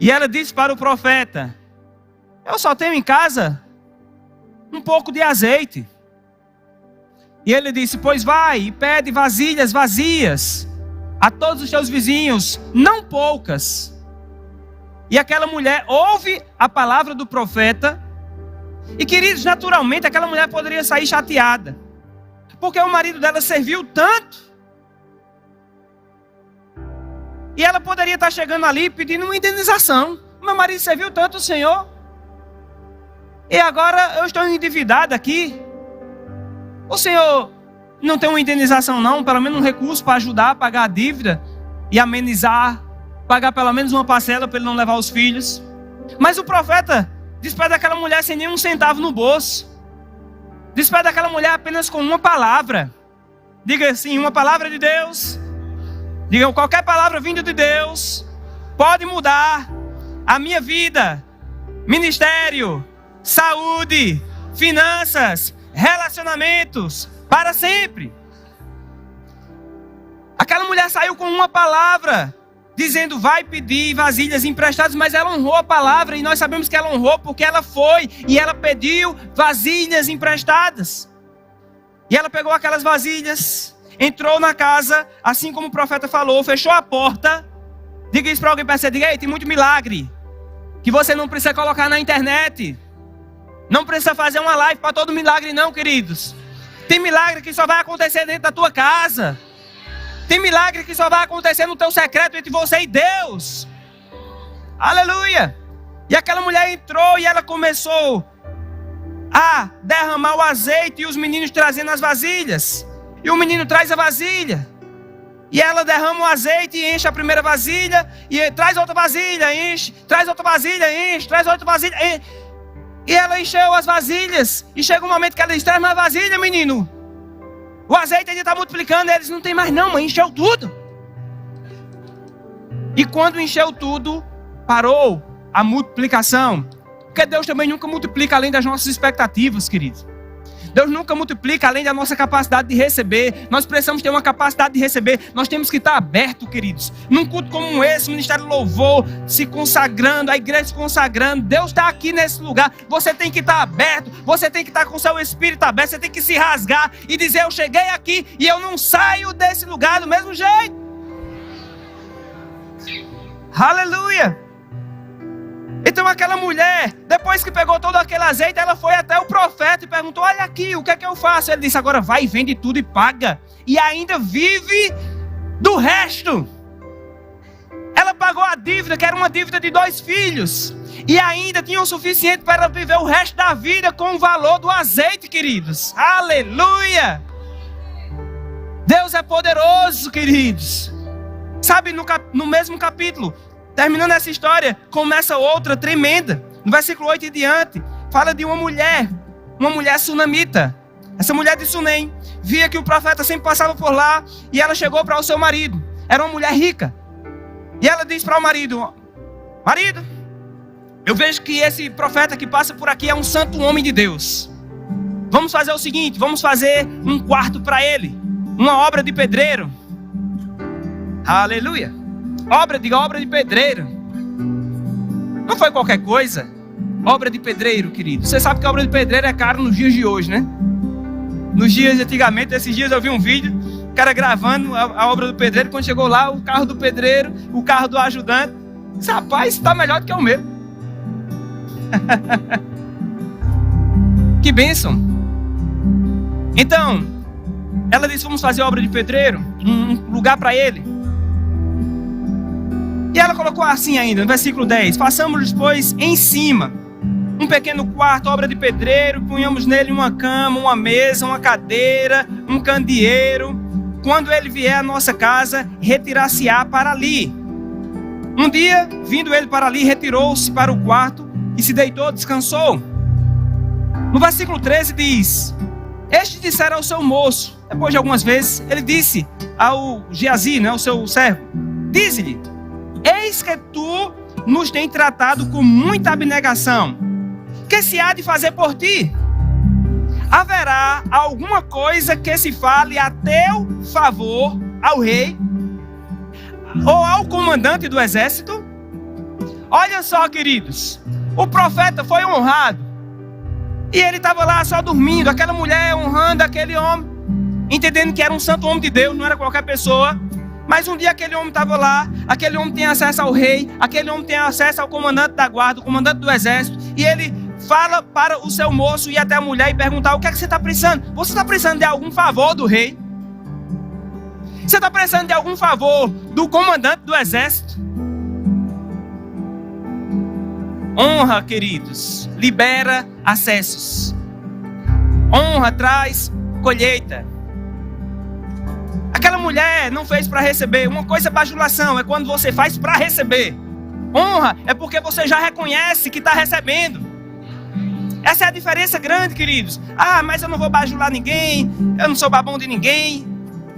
E ela diz para o profeta: eu só tenho em casa um pouco de azeite. E ele disse: pois vai e pede vasilhas vazias a todos os teus vizinhos, não poucas. E aquela mulher ouve a palavra do profeta. E queridos, naturalmente aquela mulher poderia sair chateada, porque o marido dela serviu tanto. E ela poderia estar chegando ali pedindo uma indenização. Meu marido serviu tanto, Senhor, e agora eu estou endividado aqui. O Senhor não tem uma indenização não? Pelo menos um recurso para ajudar a pagar a dívida e amenizar, pagar pelo menos uma parcela para ele não levar os filhos. Mas o profeta despede daquela mulher sem nenhum centavo no bolso. Despede daquela mulher apenas com uma palavra. Diga assim: uma palavra de Deus. Diga: qualquer palavra vinda de Deus pode mudar a minha vida, ministério, saúde, finanças, relacionamentos, para sempre. Aquela mulher saiu com uma palavra, dizendo: vai pedir vasilhas emprestadas, mas ela honrou a palavra, e nós sabemos que ela honrou porque ela foi e ela pediu vasilhas emprestadas. E ela pegou aquelas vasilhas, entrou na casa, assim como o profeta falou, fechou a porta. Diga isso para alguém, diga: ei, tem muito milagre que você não precisa colocar na internet. Não precisa fazer uma live para todo milagre não, queridos. Tem milagre que só vai acontecer dentro da tua casa. Tem milagre que só vai acontecer no teu secreto entre você e Deus. Aleluia. E aquela mulher entrou e ela começou a derramar o azeite, e os meninos trazendo as vasilhas. E o menino traz a vasilha, e ela derrama o azeite e enche a primeira vasilha, e traz outra vasilha, enche, traz outra vasilha, enche, traz outra vasilha, enche. E ela encheu as vasilhas, e chega um momento que ela diz: traz mais vasilha, menino. O azeite ainda está multiplicando. E eles: não tem mais não, mãe, encheu tudo. E quando encheu tudo, parou a multiplicação. Porque Deus também nunca multiplica além das nossas expectativas, queridos. Deus nunca multiplica além da nossa capacidade de receber. Nós precisamos ter uma capacidade de receber. Nós temos que estar abertos, queridos. Num culto como esse, o Ministério Louvor se consagrando, a igreja se consagrando, Deus está aqui nesse lugar. Você tem que estar aberto, você tem que estar com o seu espírito aberto, você tem que se rasgar e dizer: eu cheguei aqui e eu não saio desse lugar do mesmo jeito. Aleluia. Então aquela mulher, depois que pegou todo aquele azeite, ela foi até o profeta e perguntou: olha aqui, o que é que eu faço? Ele disse: agora vai e vende tudo e paga, e ainda vive do resto. Ela pagou a dívida, que era uma dívida de 2 filhos, e ainda tinha o suficiente para viver o resto da vida com o valor do azeite, queridos. Aleluia. Deus é poderoso, queridos. Sabe, no mesmo capítulo, terminando essa história, começa outra tremenda. No versículo 8 e diante, fala de uma mulher sunamita. Essa mulher de Sunem via que o profeta sempre passava por lá, e ela chegou para o seu marido. Era uma mulher rica. E ela disse para o marido: marido, eu vejo que esse profeta que passa por aqui é um santo homem de Deus. Vamos fazer o seguinte, vamos fazer um quarto para ele, uma obra de pedreiro. Aleluia. Obra de pedreiro. Não foi qualquer coisa. Obra de pedreiro, querido. Você sabe que a obra de pedreiro é caro nos dias de hoje, né? Nos dias de antigamente, esses dias eu vi um vídeo, o cara gravando a obra do pedreiro. Quando chegou lá, o carro do pedreiro, o carro do ajudante, disse: rapaz, está melhor do que o meu. Que bênção. Então, ela disse: vamos fazer obra de pedreiro, um lugar para ele. E ela colocou assim ainda, no versículo 10: façamos, pois, em cima um pequeno quarto, obra de pedreiro, ponhamos nele uma cama, uma mesa, uma cadeira, um candeeiro. Quando ele vier à nossa casa, retirar-se-á para ali. Um dia, vindo ele para ali, retirou-se para o quarto e se deitou, descansou. No versículo 13 diz: este dissera ao seu moço, depois de algumas vezes, ele disse ao Geazi, o seu servo, diz-lhe: eis que tu nos tem tratado com muita abnegação. Que se há de fazer por ti? Haverá alguma coisa que se fale a teu favor ao rei ou ao comandante do exército? Olha só, queridos, o profeta foi honrado. E ele estava lá só dormindo, aquela mulher honrando aquele homem, entendendo que era um santo homem de Deus, não era qualquer pessoa. Mas um dia aquele homem estava lá, aquele homem tem acesso ao rei, aquele homem tem acesso ao comandante da guarda, o comandante do exército, e ele fala para o seu moço ir até a mulher e perguntar: o que é que você está precisando? Você está precisando de algum favor do rei? Você está precisando de algum favor do comandante do exército? Honra, queridos, libera acessos. Honra traz colheita. Aquela mulher não fez para receber. Uma coisa é bajulação, é quando você faz para receber. Honra é porque você já reconhece que está recebendo. Essa é a diferença grande, queridos. Ah, mas eu não vou bajular ninguém, eu não sou babão de ninguém.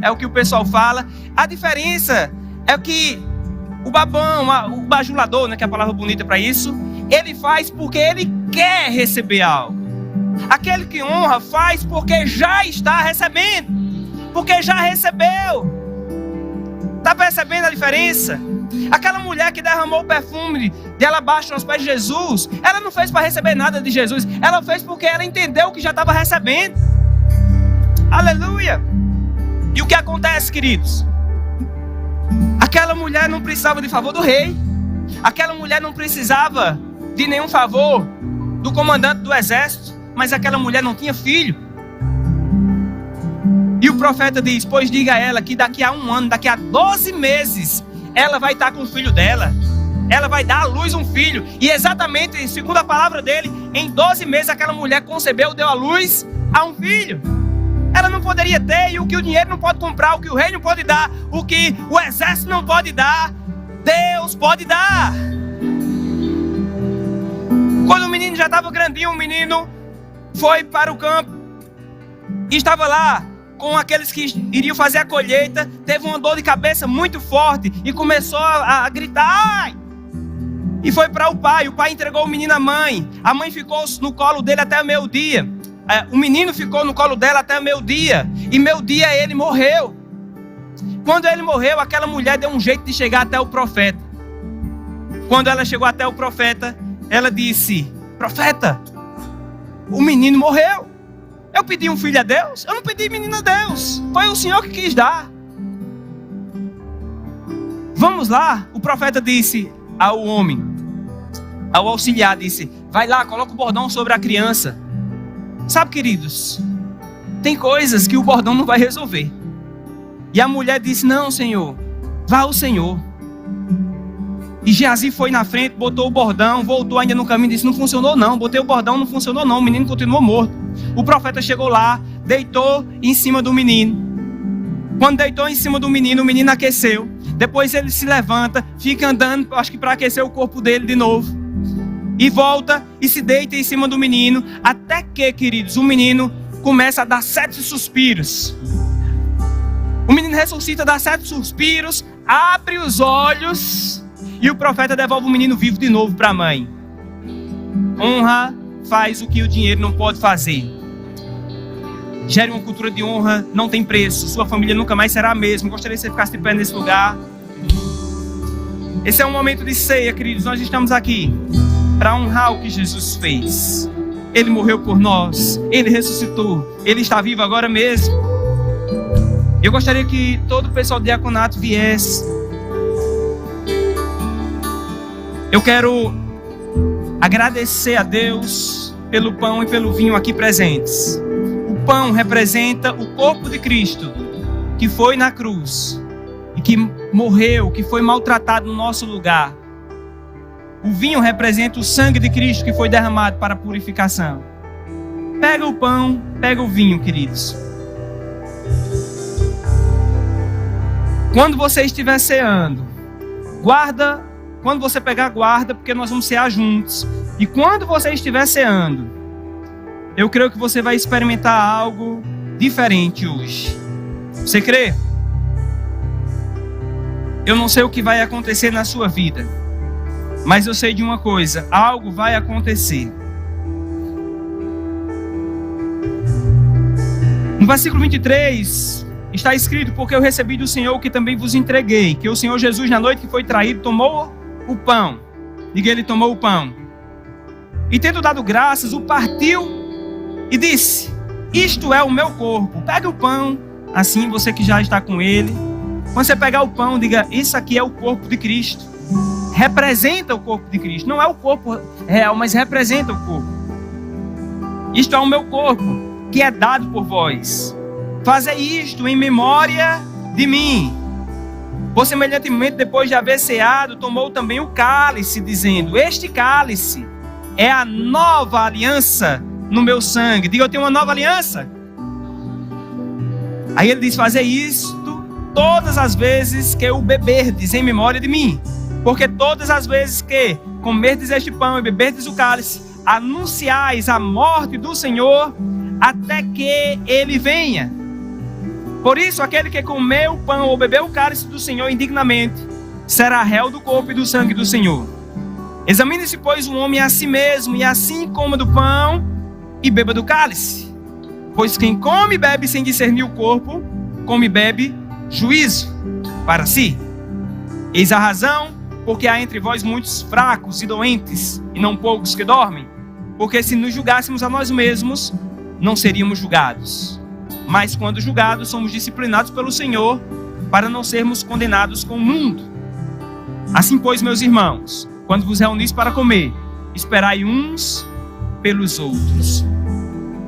É o que o pessoal fala. A diferença é que o babão, o bajulador, que é a palavra bonita para isso, ele faz porque ele quer receber algo. Aquele que honra faz porque já está recebendo, porque já recebeu. Está percebendo a diferença? Aquela mulher que derramou o perfume de alabastro aos pés de Jesus, ela não fez para receber nada de Jesus, ela fez porque ela entendeu que já estava recebendo. Aleluia! E o que acontece, queridos? Aquela mulher não precisava de favor do rei, aquela mulher não precisava de nenhum favor do comandante do exército, mas aquela mulher não tinha filho. E o profeta diz: pois diga a ela que daqui a 1 ano, daqui a 12 meses, ela vai estar com o filho dela. Ela vai dar à luz um filho. E exatamente, segundo a palavra dele, em 12 meses aquela mulher concebeu, deu à luz a um filho. Ela não poderia ter, e o que o dinheiro não pode comprar, o que o rei não pode dar, o que o exército não pode dar, Deus pode dar. Quando o menino já estava grandinho, o menino foi para o campo e estava lá com aqueles que iriam fazer a colheita. Teve uma dor de cabeça muito forte e começou a gritar: ai! E foi para o pai entregou o menino à mãe. A mãe ficou no colo dele até o meio-dia. O menino ficou no colo dela até o meio-dia. E meio-dia ele morreu. Quando ele morreu, aquela mulher deu um jeito de chegar até o profeta. Quando ela chegou até o profeta, ela disse: profeta, o menino morreu. Eu pedi um filho a Deus? Eu não pedi menino a Deus. Foi o Senhor que quis dar. Vamos lá. O profeta disse ao homem, ao auxiliar, disse: vai lá, coloca o bordão sobre a criança. Sabe, queridos, tem coisas que o bordão não vai resolver. E a mulher disse: não, Senhor, vá o Senhor. E Geazi foi na frente, botou o bordão, voltou ainda no caminho e disse: não funcionou não, botei o bordão, não funcionou não, o menino continuou morto. O profeta chegou lá, deitou em cima do menino. Quando deitou em cima do menino, o menino aqueceu. Depois ele se levanta, fica andando, acho que para aquecer o corpo dele de novo. E volta e se deita em cima do menino, até que, queridos, o menino começa a dar 7 suspiros. O menino ressuscita, dá 7 suspiros, abre os olhos e o profeta devolve o menino vivo de novo para a mãe. Honra faz o que o dinheiro não pode fazer. Gere uma cultura de honra, não tem preço. Sua família nunca mais será a mesma. Gostaria que você ficasse de pé nesse lugar. Esse é um momento de ceia, queridos. Nós estamos aqui para honrar o que Jesus fez. Ele morreu por nós, Ele ressuscitou, Ele está vivo agora mesmo. Eu gostaria que todo o pessoal do diaconato viesse. Eu quero agradecer a Deus pelo pão e pelo vinho aqui presentes. O pão representa o corpo de Cristo, que foi na cruz e que morreu, que foi maltratado no nosso lugar. O vinho representa o sangue de Cristo, que foi derramado para a purificação. Pega o pão, pega o vinho, queridos. Quando você estiver ceando, guarda. Quando você pegar, guarda, porque nós vamos cear juntos. E quando você estiver ceando, eu creio que você vai experimentar algo diferente hoje. Você crê? Eu não sei o que vai acontecer na sua vida, mas eu sei de uma coisa: algo vai acontecer. No versículo 23 está escrito: porque eu recebi do Senhor o que também vos entreguei, que o Senhor Jesus, na noite que foi traído, tomou o pão. Diga, ele tomou o pão. E tendo dado graças, o partiu e disse: isto é o meu corpo. Pega o pão, assim você que já está com ele. Quando você pegar o pão, diga: isso aqui é o corpo de Cristo. Representa o corpo de Cristo. Não é o corpo real, mas representa o corpo. Isto é o meu corpo, que é dado por vós. Fazei isto em memória de mim. Por semelhantemente, depois de haver ceado, tomou também o cálice, dizendo: este cálice é a nova aliança no meu sangue. Diga: eu tenho uma nova aliança. Aí ele diz: fazei isto todas as vezes que o beberdes em memória de mim. Porque todas as vezes que comerdes este pão e beberdes o cálice, anunciais a morte do Senhor até que ele venha. Por isso, aquele que comer o pão ou beber o cálice do Senhor indignamente será réu do corpo e do sangue do Senhor. Examine-se, pois, o homem a si mesmo, e assim coma do pão e beba do cálice. Pois quem come e bebe sem discernir o corpo, come e bebe juízo para si. Eis a razão, porque há entre vós muitos fracos e doentes, e não poucos que dormem. Porque se nos julgássemos a nós mesmos, não seríamos julgados. Mas quando julgados, somos disciplinados pelo Senhor, para não sermos condenados com o mundo. Assim, pois, meus irmãos, quando vos reunis para comer, esperai uns pelos outros.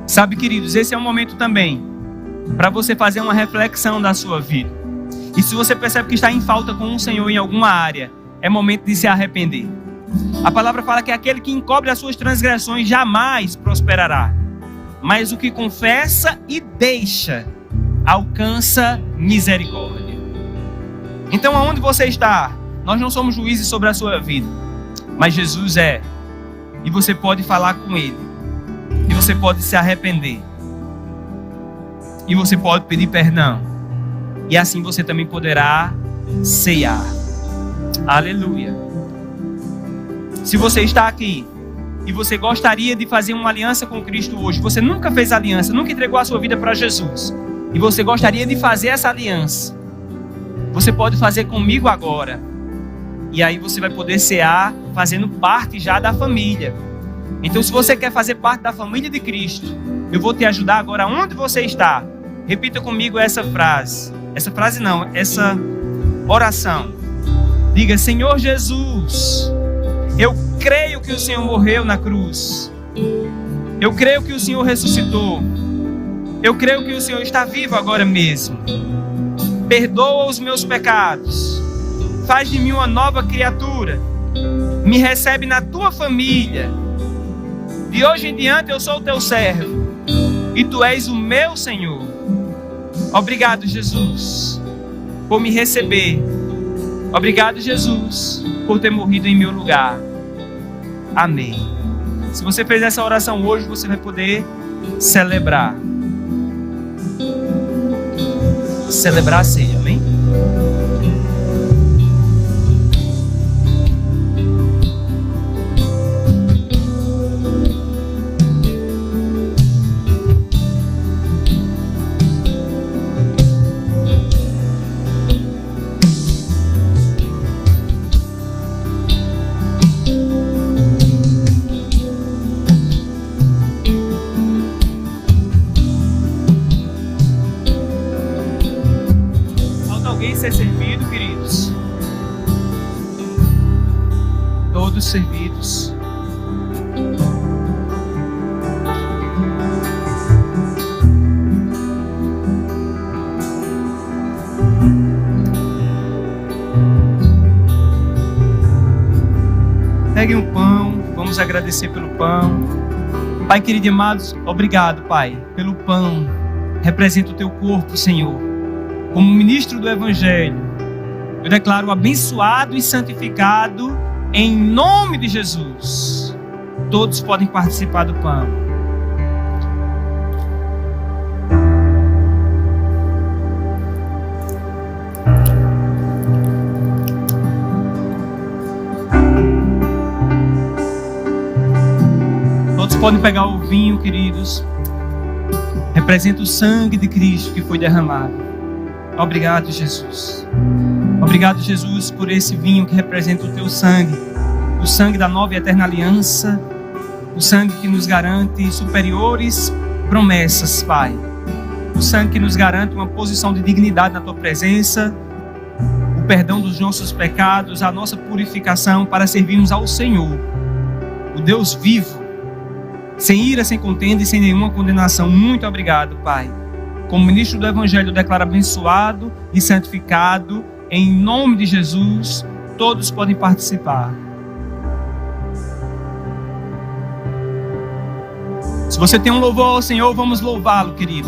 Sabe, queridos, esse é um momento também para você fazer uma reflexão da sua vida. E se você percebe que está em falta com o Senhor em alguma área, é momento de se arrepender. A palavra fala que aquele que encobre as suas transgressões jamais prosperará, mas o que confessa e deixa alcança misericórdia. Então, aonde você está, nós não somos juízes sobre a sua vida, mas Jesus é. E você pode falar com Ele, e você pode se arrepender, e você pode pedir perdão, e assim você também poderá ceiar. Aleluia. Se você está aqui e você gostaria de fazer uma aliança com Cristo hoje, você nunca fez aliança, nunca entregou a sua vida para Jesus, e você gostaria de fazer essa aliança, você pode fazer comigo agora. E aí você vai poder cear fazendo parte já da família. Então, se você quer fazer parte da família de Cristo, eu vou te ajudar agora onde você está. Repita comigo essa frase. Essa oração. Diga: Senhor Jesus, eu creio que o Senhor morreu na cruz. Eu creio que o Senhor ressuscitou. Eu creio que o Senhor está vivo agora mesmo. Perdoa os meus pecados. Faz de mim uma nova criatura. Me recebe na tua família. De hoje em diante eu sou o teu servo, e tu és o meu Senhor. Obrigado, Jesus, por me receber. Obrigado, Jesus, por ter morrido em meu lugar. Amém. Se você fez essa oração hoje, você vai poder celebrar a ceia, amém? Ser servido, queridos. Todos servidos. Peguem um pão, vamos agradecer pelo pão. Pai querido e amados, obrigado, Pai, pelo pão. Representa o teu corpo, Senhor. Como ministro do Evangelho, eu declaro abençoado e santificado em nome de Jesus. Todos podem participar do pão. podem pegar o vinho, queridos. Representa o sangue de Cristo que foi derramado. Obrigado, Jesus. Obrigado, Jesus, por esse vinho que representa o teu sangue. O sangue da nova e eterna aliança. O sangue que nos garante superiores promessas, Pai. O sangue que nos garante uma posição de dignidade na tua presença. O perdão dos nossos pecados, a nossa purificação para servirmos ao Senhor, o Deus vivo, sem ira, sem contenda e sem nenhuma condenação. Muito obrigado, Pai. Como ministro do Evangelho, eu declaro abençoado e santificado, em nome de Jesus. Todos podem participar. Se você tem um louvor ao Senhor, vamos louvá-lo, querido.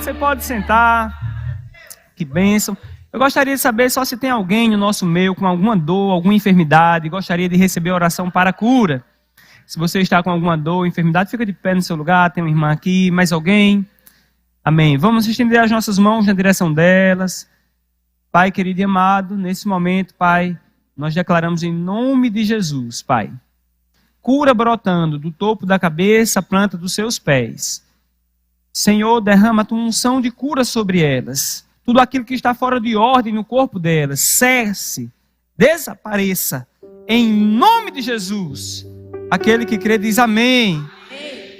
Você pode sentar. Que bênção. Eu gostaria de saber só se tem alguém no nosso meio com alguma dor, alguma enfermidade, gostaria de receber oração para a cura. Se você está com alguma dor ou enfermidade, fica de pé no seu lugar. Tem uma irmã aqui, mais alguém? Amém. Vamos estender as nossas mãos na direção delas. Pai querido e amado, nesse momento, Pai, nós declaramos em nome de Jesus, Pai, cura brotando do topo da cabeça à planta dos seus pés. Senhor, derrama a tua unção de cura sobre elas. Tudo aquilo que está fora de ordem no corpo delas, cesse, desapareça. Em nome de Jesus. Aquele que crê diz amém.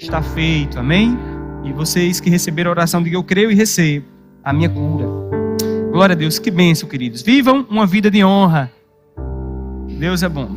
Está feito, amém? E vocês que receberam a oração, digam eu creio e recebo a minha cura. Glória a Deus, que bênção, queridos. Vivam uma vida de honra. Deus é bom.